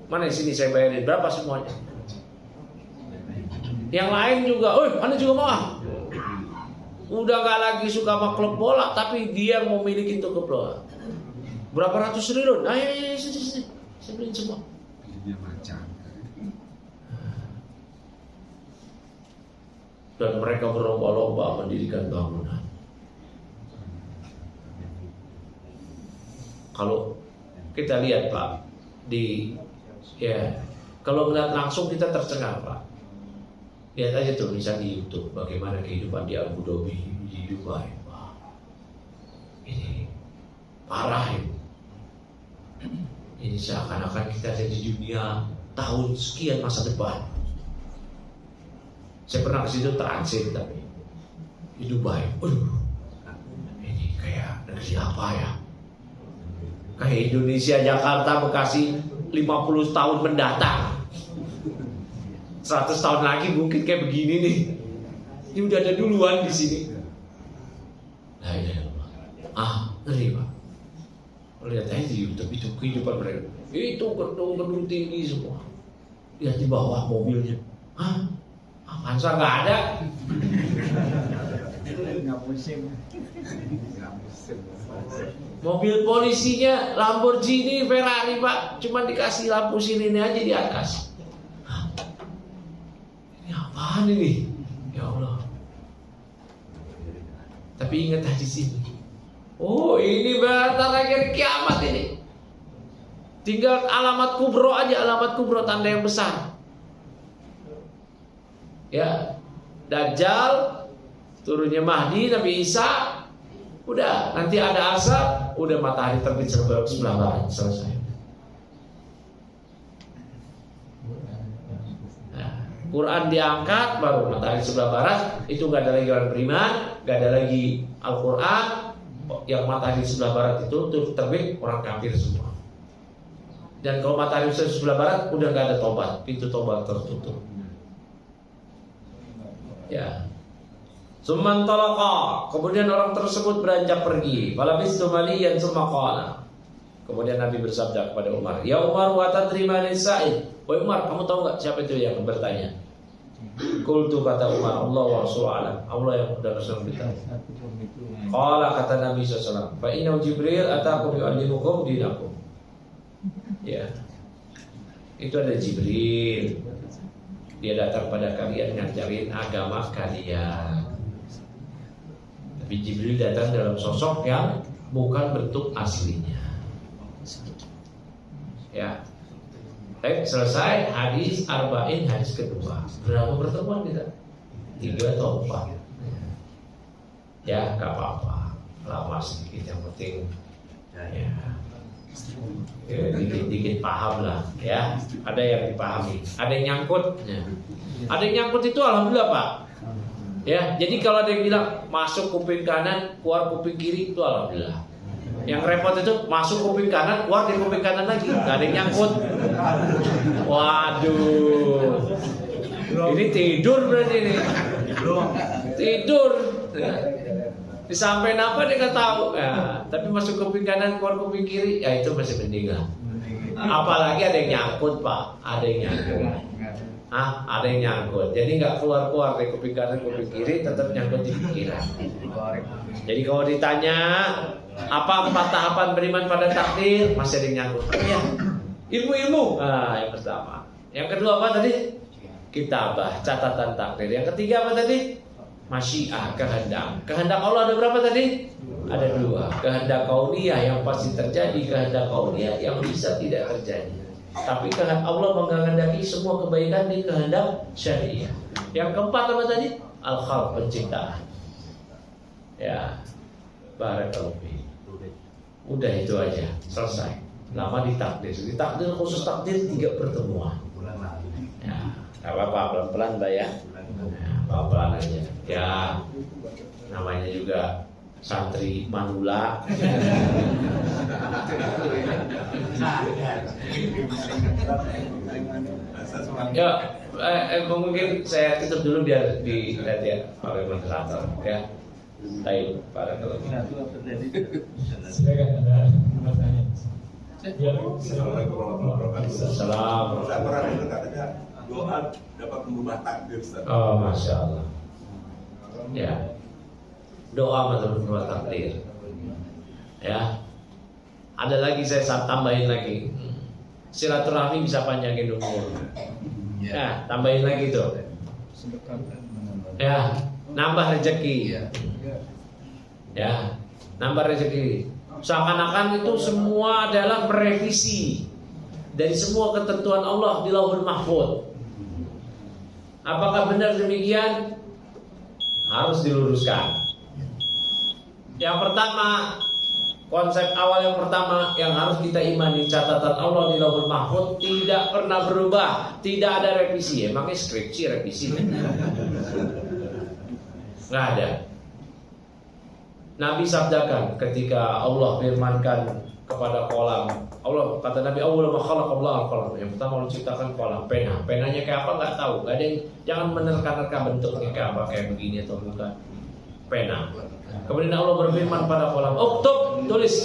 Mana sini saya bayarin berapa semuanya. Yang lain juga, aneh juga mau. Udah gak lagi suka sama klub bola, tapi dia yang mau milikin tuh klub bola. Berapa ratus triliun? Ayo, sini. Saya beliin semua. Dan mereka berlomba-lomba mendirikan bangunan. Kalau kita lihat, Pak, kalau melihat langsung kita tercengang, Pak. Lihat aja tuh misalnya di YouTube bagaimana kehidupan di Abu Dhabi, di Dubai. Wah, ini parah ini. Ini seakan-akan kita ada di dunia tahun sekian masa depan. Saya pernah ke situ transit, tapi di Dubai, ini kayak negeri apa ya? Kayak Indonesia, Jakarta, Bekasi 50 tahun mendatang. 100 tahun lagi mungkin kayak begini nih. Ini udah ada duluan di sini. Ngeri, Pak. Lihat aja di YouTube itu kehidupan mereka. Itu gedung-gedung tinggi semua. Lihat di bawah mobilnya. Avanza nggak ada. Mobil polisinya Lamborghini, Ferrari, Pak, cuma dikasih lampu sirine aja di atas. Ini apaan ini? Ya Allah. Tapi ingat di sini. Ini bentar lagi kiamat ini. Tinggal alamat kubro aja, alamat kubro tanda yang besar. Ya, Dajjal, turunnya Mahdi, Nabi Isa, udah nanti ada asap, udah matahari terbit sebelah barat, selesai. Nah, Quran diangkat, baru matahari sebelah barat, itu gak ada lagi orang beriman, gak ada lagi Al-Quran, yang matahari sebelah barat itu tuh terbit, orang kafir semua. Dan kalau matahari sebelah barat udah nggak ada tobat, pintu tobat tertutup. Ya. Summan talaqa, kemudian orang tersebut beranjak pergi. Falabistu maliyan summa qala. Kemudian Nabi bersabda kepada Umar, "Ya Umar, wa tadri man sa'id?" Wahai Umar, kamu tahu enggak siapa itu yang bertanya? Qultu, kata Umar, Allah wa Rasul alam. Allah yang sudah Rasul beritahu. Qala, kata Nabi SAW, fa inna Jibril atakum yu'allimukum dinakum. Ya. Itu ada Jibril. Dia datang pada kalian ngajarin agama kalian. Tapi Jibril datang dalam sosok yang bukan bentuk aslinya. Ya. Baik, selesai hadis arba'in, hadis kedua. Berapa pertemuan kita? 3 atau 4. Ya, gak apa-apa. Lama sedikit, yang penting ya, dikit-dikit paham lah. Ya, ada yang dipahami, ada yang nyangkut. Ya. Ada yang nyangkut itu alhamdulillah Pak. Ya, jadi kalau ada yang bilang masuk kuping kanan, keluar kuping kiri, itu alhamdulillah. Yang repot itu masuk kuping kanan, keluar dari kuping kanan lagi, gak ada yang nyangkut. Waduh, ini tidur berarti ini. Tidur. Disampaikan apa dia nggak tahu. Ya, tapi masuk kuping kanan, keluar kuping kiri, ya itu masih mending lah. Apalagi ada yang nyangkut Pak, ada yang nyangkut. Ada yang nyangkut. Jadi nggak keluar dari kuping kanan, kuping kiri, tetap nyangkut di pikiran. Jadi kalau ditanya apa 4 tahapan beriman pada takdir, masih ada yang nyangkut. Ya, ilmu-ilmu. Yang pertama. Yang kedua apa tadi? Kitabah, catatan takdir. Yang ketiga apa tadi? Masyiah, kehendak. Kehendak Allah ada berapa tadi? Ada 2. Kehendak kauniyah yang pasti terjadi, kehendak kauniyah yang bisa tidak terjadi. Tapi kehendak Allah menghendaki semua kebaikan di kehendak syariah. Yang keempat apa tadi? Al-khalq, penciptaan. Ya, barakallahu fiik. Udah itu aja, selesai. Lama ditakdir. Ditakdir khusus takdir 3 pertemuan. Ya, enggak apa-apa, pelan-pelan Mbak ya. Pelan-pelan aja. Ya, namanya juga santri manula. Ya, mungkin saya tutup dulu biar dilihat ya oleh moderator ya. Baik, para kalau silakan ada pertanyaan. Assalamualaikum warahmatullahi wabarakatuh. Salam. Saya pernah dengar katanya doa dapat merubah takdir. Oh, masya Allah. Ya, doa merubah takdir. Ya, ada lagi saya tambahin lagi. Silaturahmi bisa panjangin umur. Ya, tambahin lagi tuh. Ya, nambah rezeki. Ya, nambah rezeki. Seakan-akan itu semua adalah merevisi dari semua ketentuan Allah di Lauhul Mahfuz. Apakah benar demikian? Harus diluruskan. Yang pertama, konsep awal yang pertama yang harus kita imani, catatan Allah di Lauhul Mahfuz tidak pernah berubah, tidak ada revisi. Emangnya skripsi revisi? Nggak ada. Nabi sabdakan ketika Allah firmankan kepada kolam, Allah kata Nabi, awal ma khalaqallahu kolam. Yang pertama Allah ciptakan kolam, pena. Penanya kayak apa nggak tahu. Nggak ada yang, jangan menerka-nerka bentuknya kayak apa, kayak begini atau bukan. Pena. Kemudian Allah berfirman pada kolam, uktub, tulis.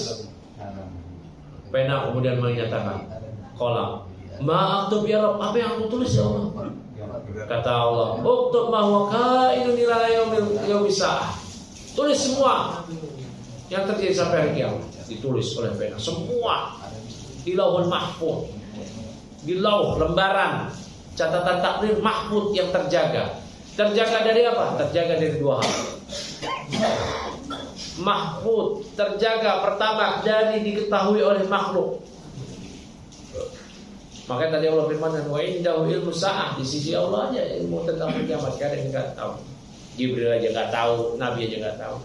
Pena kemudian menyatakan kolam, ma'aktub ya Rabb, apa yang aku tulis ya Allah? Kata Allah, uktub ma huwa kainun ila yaumil sa'ah. Tulis semua yang terjadi sampai hari kiamat, ditulis oleh pena semua di Lauhul Mahfuz, di lauh lembaran catatan takdir mahfuz yang terjaga. Terjaga dari apa? Terjaga dari 2 hal. Mahfuz terjaga pertama dari diketahui oleh makhluk. Makanya tadi Allah firman, wa indahu ilmu sa'ah, di sisi Allah aja ilmu tentang kiamat, kada yang enggak tahu. Jibril aja nggak tahu, Nabi aja nggak tahu.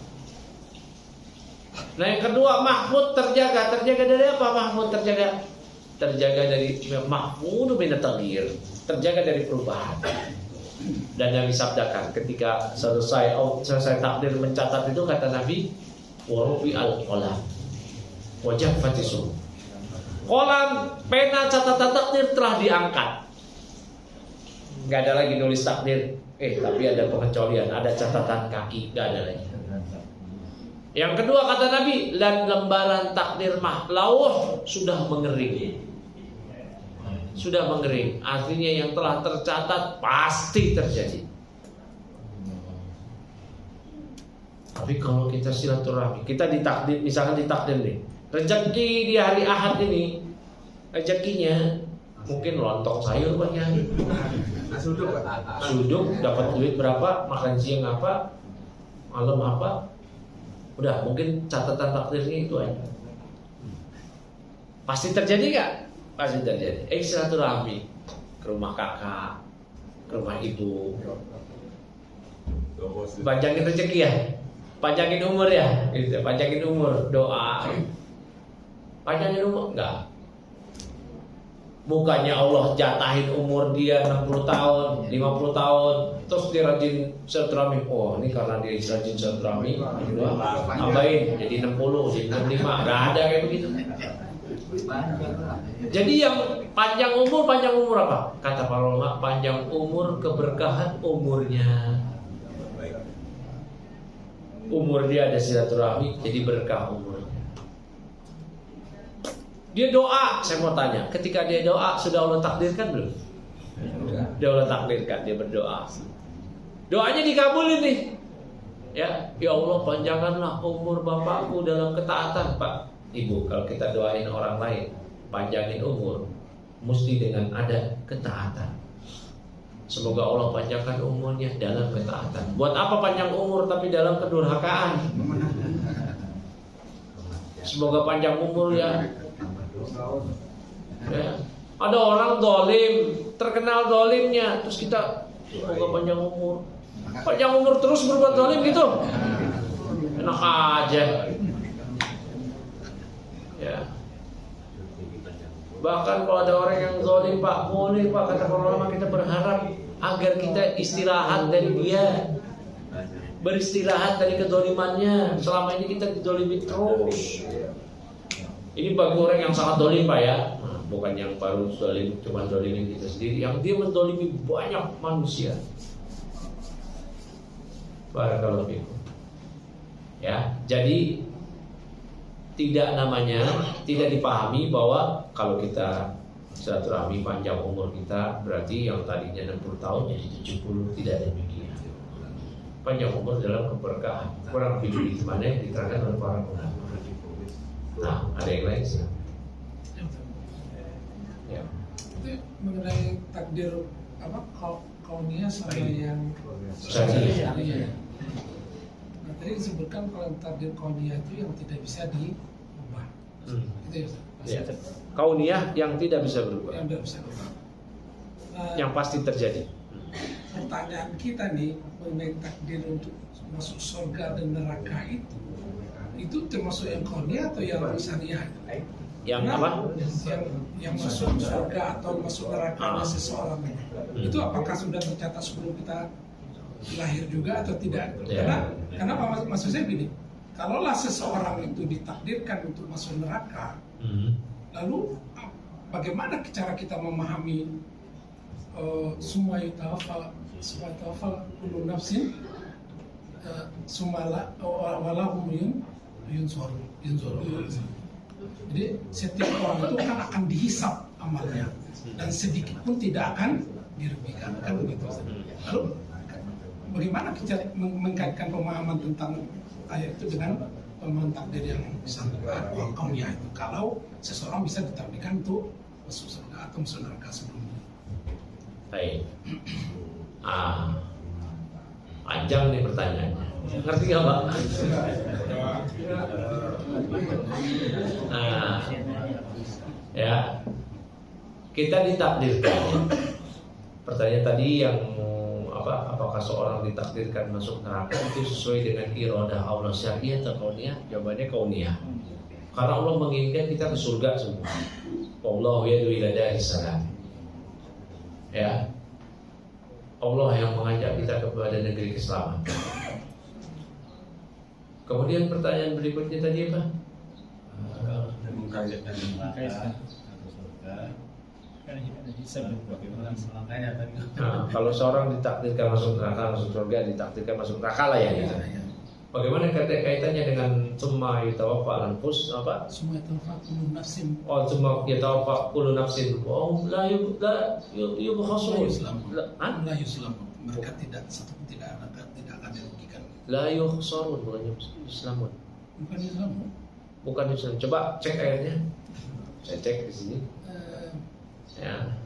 Nah yang kedua, mahfuz terjaga. Terjaga dari apa mahfuz terjaga? Terjaga dari mahfuz min at-taghyir, terjaga dari perubahan. Dan yang disabdakan ketika selesai takdir mencatat itu, kata Nabi, wa rufi'al qalam wa jaffatis suhuf. Qalam, pena catatan takdir telah diangkat. Nggak ada lagi nulis takdir. Tapi ada pengecualian, ada catatan kaki, nggak ada lagi. Yang kedua kata Nabi, dan lembaran takdir lauh sudah mengering. Sudah mengering, artinya yang telah tercatat pasti terjadi. Tapi kalau kita silaturahmi, kita ditakdir, misalkan ditakdir nih, rezeki di hari Ahad ini, rezekinya mungkin lontong sayur banyak, suduk dapat duit berapa, makan siang apa, malam apa, udah mungkin catatan takdirnya itu aja. Pasti terjadi nggak? Pasti terjadi. Silaturahmi ke rumah kakak, ke rumah ibu, panjangin rezeki ya, panjangin umur ya, gitu. Panjangin umur, doa, panjangin umur enggak. Bukannya Allah jatahin umur dia 60 tahun, 50 tahun, terus dia rajin silaturahmi. Oh, ini karena dia rajin silaturahmi, tambahin jadi 60, jadi 65. Enggak ada kayak begitu. Jadi yang panjang umur apa? Kata para ulama, panjang umur keberkahan umurnya. Umur dia ada silaturahmi, jadi berkah umurnya. Dia doa, saya mau tanya, ketika dia doa sudah Allah takdirkan belum? Dia Allah takdirkan, dia berdoa. Doanya dikabulin nih. Ya Allah panjangkanlah umur bapakku dalam ketaatan, Pak. Ibu, kalau kita doain orang lain panjangin umur, mesti dengan ada ketaatan. Semoga Allah panjangkan umurnya dalam ketaatan. Buat apa panjang umur tapi dalam kedurhakaan? Semoga panjang umur ya. Ada orang dolim, terkenal dolimnya, terus kita semoga panjang umur terus berbuat dolim gitu. Enak aja. Ya. Bahkan kalau ada orang yang zalim, Pak, boleh Pak, kata para ulama, kita berharap agar kita istirahat dari dia, beristirahat dari kezalimannya. Selama ini kita dizalimi terus. Ini bagi orang yang sangat zalim, Pak ya. Nah, bukan yang baru zalim, cuma zalimin kita sendiri, yang dia menzalimi banyak manusia. Barakallahu fikum. Ya, jadi tidak dipahami bahwa kalau kita silaturahmi panjang umur kita berarti yang tadinya 60 tahun jadi 70, tidak demikian. Panjang umur dalam keberkahan. Kurang lebih di mana yang diterangkan oleh para ulama. Nah, ada yang lain sih. Ya. Itu mengenai takdir kauniyah sama yang syariah. Nah, tadi disebutkan kalau takdir kauniyah itu yang tidak bisa diubah. Itu ya. Kauniyah yang tidak bisa berubah. Yang tidak bisa berubah. Yang pasti terjadi. Pertanyaan kita nih mengenai takdir untuk masuk surga dan neraka itu termasuk yang kauniyah atau yang syariah? Yang apa? Yang masuk surga atau masuk neraka seseorang itu apakah sudah tercatat sebelum kita lahir juga atau tidak? Karena apa maksud saya gini, kalaulah seseorang itu ditakdirkan untuk masuk neraka, lalu bagaimana cara kita memahami semua yutawafa kullu nafsin sumala walahum yunzur. Jadi setiap orang itu kan akan dihisap amalnya dan sedikit pun tidak akan dirugikan, kan begitu. Lalu bagaimana kita mengkaitkan pemahaman tentang ayat itu dengan pemahaman takdir yang kauniyah itu kalau seseorang bisa ditakdirkan untuk masuk surga atau masuk neraka sebelumnya? Baik. Panjang nih pertanyaannya. Ngerti nggak Pak? Ya, kita ditakdirkan. Pertanyaan tadi yang apakah seorang ditakdirkan masuk neraka itu sesuai dengan iradah Allah syariah atau kauniyah? Jawabannya kauniyah. Karena Allah menginginkan kita ke surga semua. Wallahu yad'u ila daris salam. Ya. Allah yang mengajak kita kepada negeri keselamatan. Kemudian pertanyaan berikutnya tadi apa? Mengkaitkan Nah, kalau seorang ditakdirkan masuk neraka, masuk surga, ditakdirkan masuk neraka lah ya. Bagaimana kaitannya dengan summa yatawaffa anfus apa? Semua itu kullu nafsin. Oh, summa yatawaffa kullu nafsin. Oh, la yubkhasun. La yuslam. Mereka tidak akan dirugikan. La yukhsarun, bukan Islamun. Bukan Islam. Bukan Islam. Coba cek ayatnya. Saya cek di sini. Ya.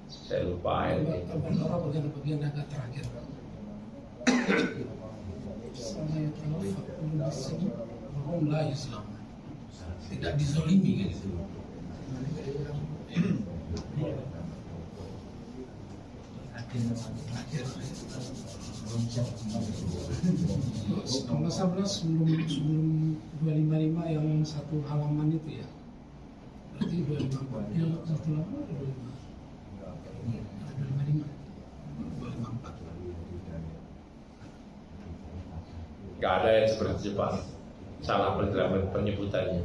Saya lupa ayatnya. Al-Baqarah bagian agak terakhir. Sama yatawaffa kullu nafsin wa hum la yuslam. Tidak dizalimi gitu. Kalau 11 sebelum 255 yang satu halaman itu ya. Berarti 254 yang satu halaman ada 254. Gak ada yang seperti itu Pak. Salah penyebutannya.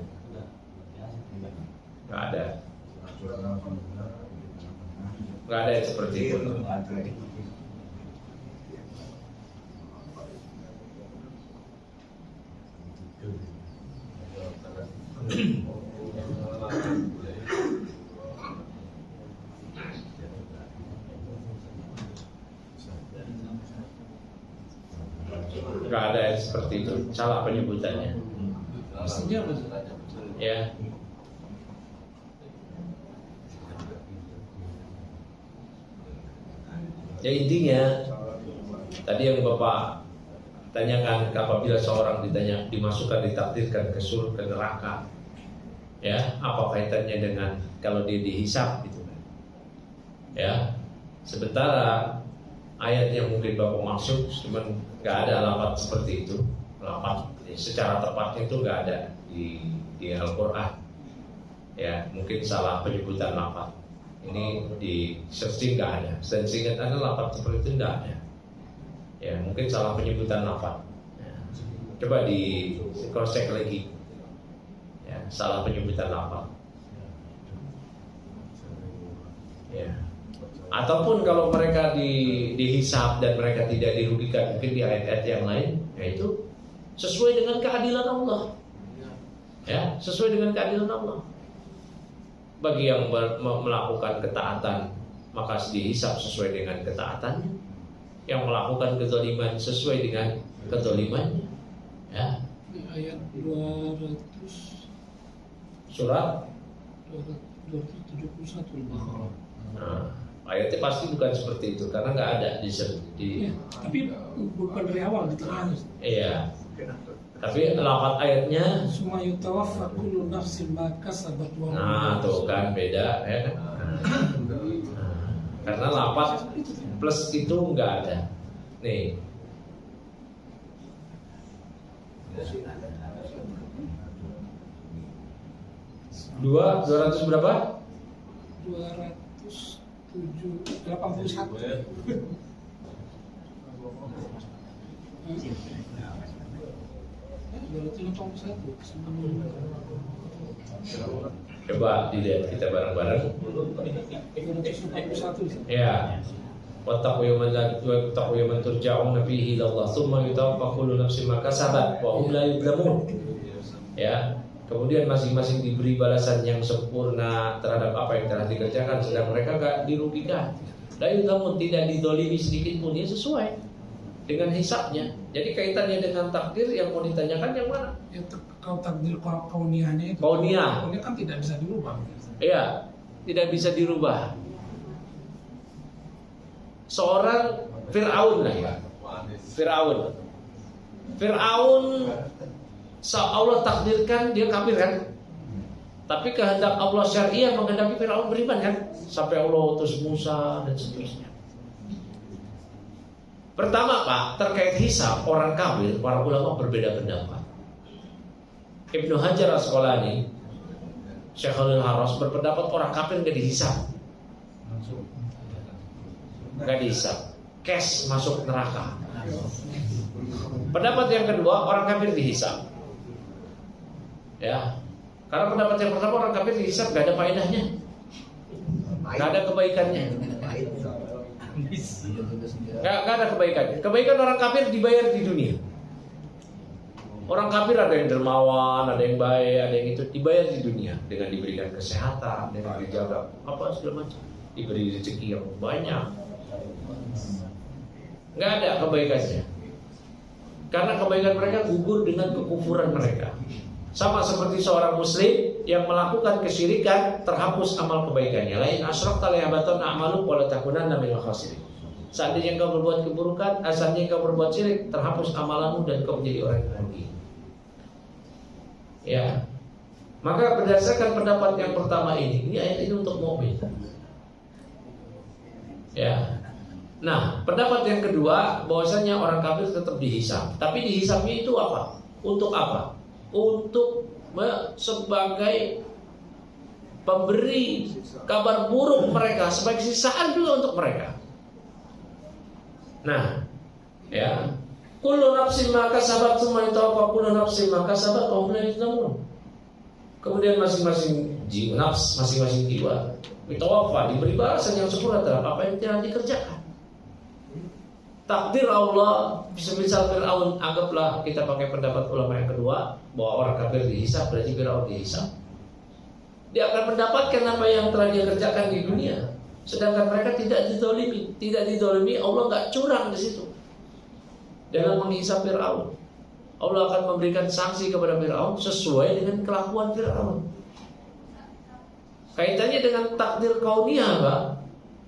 Gak ada. Gak ada yang seperti itu. Gak ada yang seperti itu. Salah penyebutannya. Maksudnya apa? Ya. Ya intinya tadi yang Bapak tanyakan, apabila seorang dimasukkan, ditakdirkan ke surga, ke neraka, ya apa kaitannya dengan kalau dia dihisab gitu kan? Ya, sementara ayat yang mungkin Bapak maksud, cuman nggak ada lafaz seperti itu, lafaz secara tepatnya itu nggak ada di Al-Quran. Ya, mungkin salah penyebutan lafaz. Ini di searching nggak ada, dan seingat Anda lafaz seperti itu nggak ada. Ya, mungkin salah penyebutan lafaz. Ya, coba di cross check lagi. Ya, salah penyebutan lafaz. Ya. Ataupun kalau mereka dihisab dan mereka tidak dirugikan, mungkin di ayat-ayat yang lain, yaitu sesuai dengan keadilan Allah. Ya, sesuai dengan keadilan Allah. Bagi yang melakukan ketaatan, maka dihisab sesuai dengan ketaatannya. Yang melakukan kezaliman sesuai dengan kezalimannya. Ya. Di ayat 200 Surat 271 Al-Baqarah. Nah, ayatnya pasti bukan seperti itu karena nggak ada di Ya, tapi bukan dari awal di tengahnya. Iya. Tapi lafaz ayatnya, Summa yutawaffa kullu nafsin ma kasabat wa hum nah tuh kan beda ya kan. Karena lafaz plus itu nggak ada. Nih. 200 berapa? 281. Coba dilihat kita bareng-bareng. 281. Ya. Wattaqu yawman turja'una fihi ila Allah tsumma yutawaffa kullu nafsin ma kasabat wa hum la yuzlamun. Ya. Kemudian masing-masing diberi balasan yang sempurna terhadap apa yang telah dikerjakan, sedang mereka enggak dirugikan. La yuzlamun, tidak didolimi sedikit pun, dia sesuai dengan hisabnya. Jadi kaitannya dengan takdir yang mau ditanyakan yang mana? Ya, kalau takdir kauniyahnya itu. Kauniyah. Kauniyah kan tidak bisa dirubah. Iya, tidak bisa dirubah. Seorang Fir'aun lah ya. Fir'aun Allah takdirkan dia kafir kan? Tapi kehendak Allah syariah menghendaki Fir'aun beriman kan? Sampai Allah utus Musa dan seterusnya. Pertama Pak, terkait hisab orang kafir, para ulama berbeda pendapat. Ibnu Hajar Asqalani, Syekhul Haras berpendapat orang kafir nggak dihisab, nggak dihisab, cash masuk neraka. Pendapat yang kedua, orang kafir dihisab. Ya, karena pendapat yang pertama orang kafir dihisab gak ada faedahnya, gak ada kebaikannya, gak ada kebaikannya. Kebaikan orang kafir dibayar di dunia. Orang kafir ada yang dermawan, ada yang baik, ada yang itu dibayar di dunia dengan diberikan kesehatan, dengan dijaga apa segala macam, diberi rezeki yang banyak. Nggak ada kebaikannya, karena kebaikan mereka gugur dengan kekufuran mereka. Sama seperti seorang muslim yang melakukan kesyirikan, terhapus amal kebaikannya. Lain asyrakta la yahbatanna a'maluk wa la takunanna minal khasirin. Seandainya engkau berbuat keburukan, seandainya engkau berbuat syirik, terhapus amalanmu dan kau menjadi orang yang rugi. Ya, maka berdasarkan pendapat yang pertama ini ayat ini untuk mukmin. Ya, nah pendapat yang kedua bahwasanya orang kafir tetap dihisab, tapi dihisabnya itu apa? Untuk apa? Untuk sebagai pemberi kabar buruk mereka, sebagai sisaan juga untuk mereka. Nah, ya. Kullu nafsin ma kasabat tsumma yutawaffa kullu nafsin ma kasabat wa hum la yuzlamun. Kemudian masing-masing jiwa, masing-masing jiwa yutawaffa, diberi balasan yang sempurna terhadap apa yang telah dikerjakan. Takdir Allah, misal Fir'aun, anggaplah kita pakai pendapat ulama yang kedua bahwa orang kafir dihisab, berarti Fir'aun dihisab. Dia akan mendapatkan apa yang telah dia kerjakan di dunia, sedangkan mereka tidak dizalimi, Allah nggak curang di situ. Dalam menghisab Fir'aun, Allah akan memberikan sanksi kepada Fir'aun sesuai dengan kelakuan Fir'aun. Kaitannya dengan takdir kauniyah, Pak,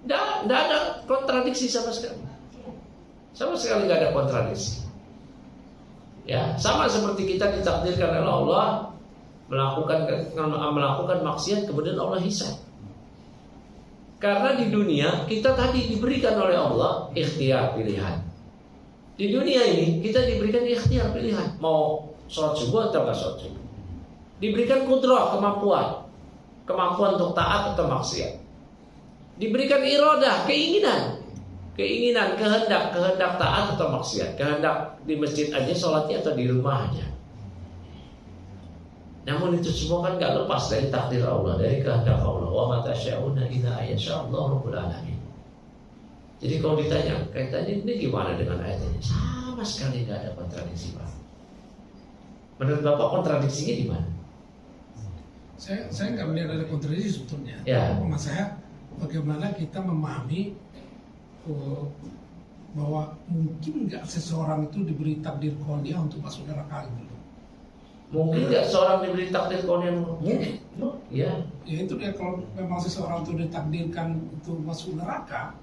tidak ada kontradiksi sama sekali. Sama sekali tidak ada kontradiksi. Ya, sama seperti kita ditakdirkan oleh Allah melakukan maksiat, kemudian Allah hisab. Karena di dunia kita tadi diberikan oleh Allah ikhtiar pilihan. Di dunia ini kita diberikan ikhtiar pilihan, mau sholat subuh atau nggak sholat subuh. Diberikan kudrah, kemampuan untuk taat atau maksiat. Diberikan iradah, keinginan, kehendak taat atau maksiat, kehendak di masjid aja sholatnya atau di rumah aja. Namun itu semua kan nggak lepas dari takdir Allah, dari kehendak Allah. Wa ma tasyauna illa ayyashallahu rabbul alamin. Jadi kalau ditanya kaitannya ini gimana dengan ayat ini, sama sekali nggak ada kontradiksi, Pak. Menurut Bapak kontradiksinya di mana? Saya nggak melihat ada kontradiksi sebetulnya. Ya. Mas saya, bagaimana kita memahami bahwa mungkin nggak seseorang itu diberi takdir kauniyah untuk masuk neraka gitu. Mungkin nggak seorang diberi takdir kauniyah? Mungkin. Ya. Ya itu dia, kalau memang seseorang itu ditakdirkan untuk masuk neraka,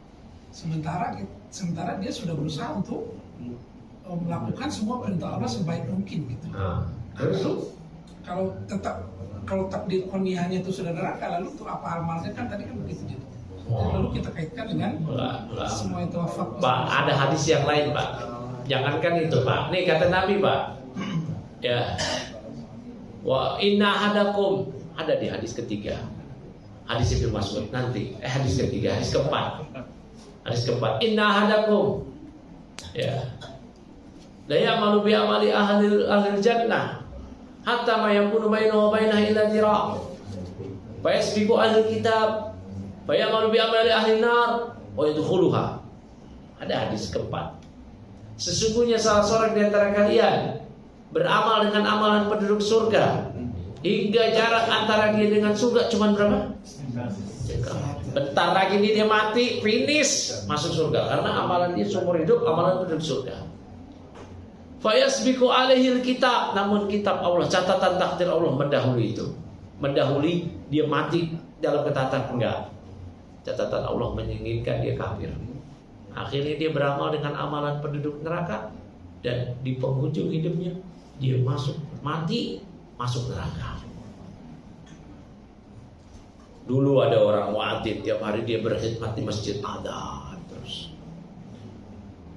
sementara dia sudah berusaha untuk melakukan semua perintah Allah sebaik mungkin gitu. Terus kalau takdir kauniyahnya itu sudah neraka, lalu untuk apa amalnya, kan tadi kan begitu gitu. Lalu kita kaitkan dengan semua itu wafat. Pak, ada hadis yang lain, Pak. Jangankan itu, Pak. Nih kata Nabi, Pak. Ya. Wa inna hadakum, ada di hadis ketiga. Hadis Ibnu Mas'ud nanti. Hadis ketiga, hadis keempat. Hadis keempat, inna hadakum, ya, la ya'malu bi amali ahli jannah hatta ma yakunu bainahu wa bainaha illa dira'. Fa yasbiqu ahli kitab fa ya'malu bi amali ahli nar wa yadkhuluha. Ada hadis keempat. Sesungguhnya salah seorang di antara kalian beramal dengan amalan penduduk surga hingga jarak antara dia dengan surga cuma berapa? Bentar lagi dia mati, finish masuk surga, karena amalan dia seumur hidup amalan penduduk surga. Fayasbiqu alaihil kitab, namun kitab Allah, catatan takdir Allah mendahului itu. Mendahului dia mati dalam ketatan, enggak. Catatan Allah menginginkan dia kafir. Akhirnya dia beramal dengan amalan penduduk neraka, dan di penghujung hidupnya dia mati masuk neraka. Dulu ada orang muadzin, tiap hari dia berkhidmat di masjid, ada terus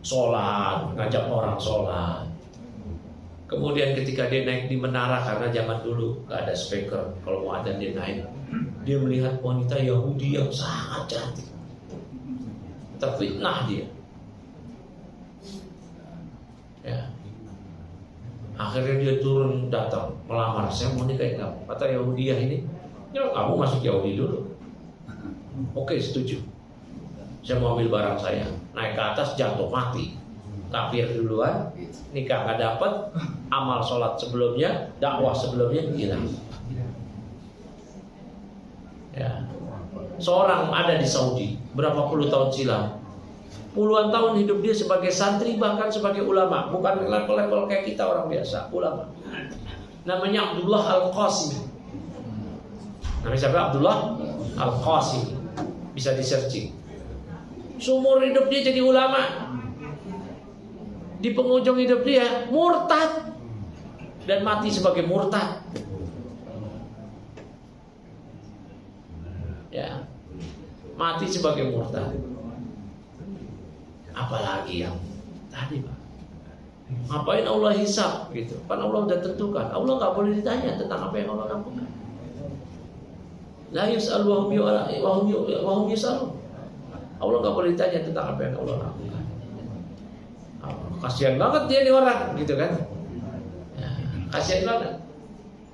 sholat, ngajak orang sholat. Kemudian ketika dia naik di menara, karena zaman dulu gak ada speaker, kalau mau adzan dia naik, dia melihat wanita Yahudi yang sangat cantik, terfitnah dia. Ya. Akhirnya dia turun datang melamar, saya mau nikahin kamu. Kata Yahudiah ini, ya kamu masuk Yahudi dulu. Oke, setuju. Saya mau ambil barang saya, naik ke atas jatuh mati. Kafir duluan, nikah nggak dapat, amal sholat sebelumnya, dakwah sebelumnya hilang. Ya. Seorang ada di Saudi berapa puluh tahun silam, puluhan tahun hidup dia sebagai santri bahkan sebagai ulama, bukan level-level kayak kita orang biasa, ulama. Namanya Abdullah Al-Qasimi. Namanya siapa? Abdullah Al-Qasimi. Bisa di searching. Seumur hidup dia jadi ulama. Di penghujung hidup dia murtad dan mati sebagai murtad. Ya, mati sebagai murtad. Apalagi yang tadi, Pak. Ngapain Allah hisab gitu? Kan Allah udah tentukan. Allah nggak boleh ditanya tentang apa yang Allah lakukan. La yus'al wa hum yus'alun. Allah nggak boleh ditanya tentang apa yang Allah lakukan. Kasihan banget dia nih orang, gitu kan? Ya, kasihan banget.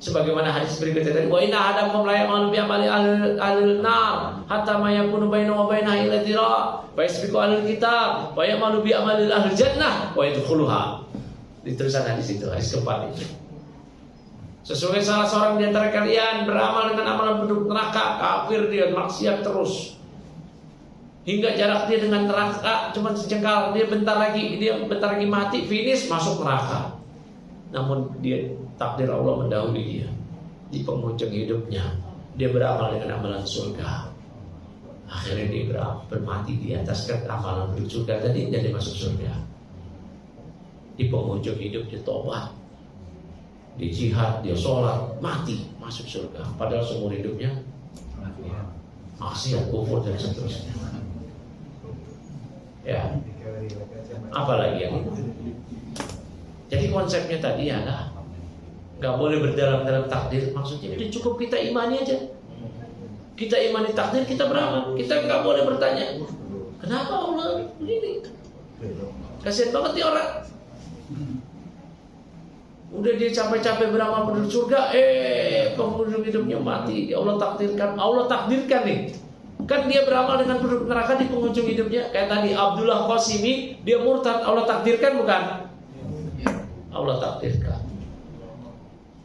Sebagaimana hadis berikutnya tadi, wa inna ahadakum la ya'malu bi amali ahli nar hatta ma yakunu bainahu wa bainaha illa dhira' fa yasbiqu ahli kitab wa ya'malu bi amali ahli jannah wa yadkhuluha. Ditulisan hadis itu, hadis keempat itu. Sesungguhnya salah seorang di antara kalian beramal dengan amalan penduduk neraka, kafir dia, maksiat terus. Hingga jarak dia dengan neraka cuma sejengkal, dia bentar lagi mati, finish masuk neraka. Namun dia takdir Allah mendahului dia. Di penghujung hidupnya dia beramal dengan amalan surga. Akhirnya dia bermati di atas amalan surga tadi, dan dia masuk surga. Di penghujung hidup dia tobat, dia jihad, dia sholat, mati masuk surga. Padahal seumur hidupnya maksiat, kufur dan seterusnya. Ya, apalagi yang itu. Jadi konsepnya tadi ya nggak boleh berdalam dalam takdir. Maksudnya udah cukup kita imani aja. Kita imani takdir, kita beramal. Kita nggak boleh bertanya kenapa Allah begini. Kasian banget nih orang. Udah dia capek-capek beramal penduduk surga, penghujung hidupnya mati. Allah takdirkan nih. Kan dia beramal dengan penduduk neraka di penghujung hidupnya. Kayak tadi Abdullah Qasimi, dia murtad, Allah takdirkan bukan? Allah takdirkan.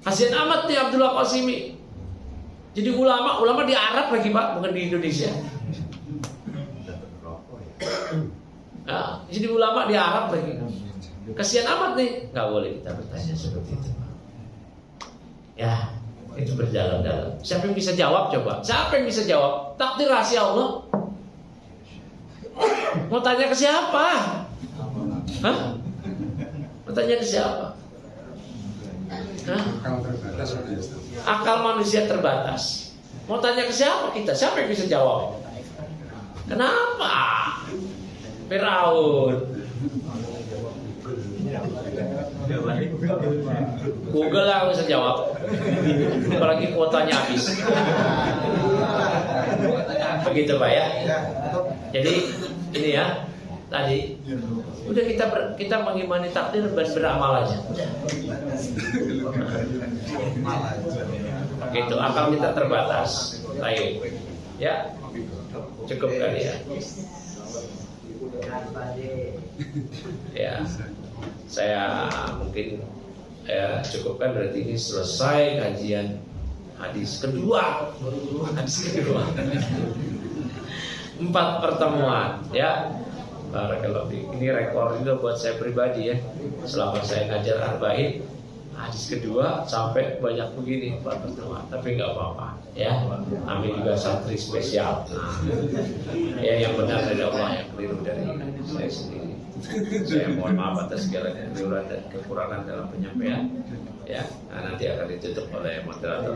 Kasian amat nih Abdullah Qasimi. Jadi ulama di Arab lagi, Pak, bukan di Indonesia. Nah, jadi ulama di Arab lagi. Kasian amat nih. Gak boleh kita bertanya seperti itu, Pak. Ya, itu berdalam-dalam. Siapa yang bisa jawab coba? Siapa yang bisa jawab? Takdir rahasia Allah. Mau tanya ke siapa? Hah? Mau tanya ke siapa? Hah? Akal manusia terbatas. Mau tanya ke siapa kita? Siapa yang bisa jawab? Kenapa? Firaun. Google lah bisa jawab. Apalagi kuotanya habis. Begitu Pak ya. Jadi ini ya, tadi udah kita mengimani takdir dan beramal aja. Gitu, akal kita terbatas. Baik. Ya. Cukup kali ya. Ya. Saya mungkin cukupkan, berarti ini selesai kajian hadis kedua. 4 pertemuan ya. Barakallahu fiik. Ini rekor juga buat saya pribadi ya. Selama saya ngajar arba'in, hadis kedua sampai banyak begini 4 pertemuan. Tapi nggak apa-apa ya. Amin juga santri spesial. Ya, yang benar dari Allah, yang keliru dari saya sendiri. Saya mohon maaf atas segala kekeliruan dan kekurangan dalam penyampaian. Ya, nanti akan ditutup oleh moderator.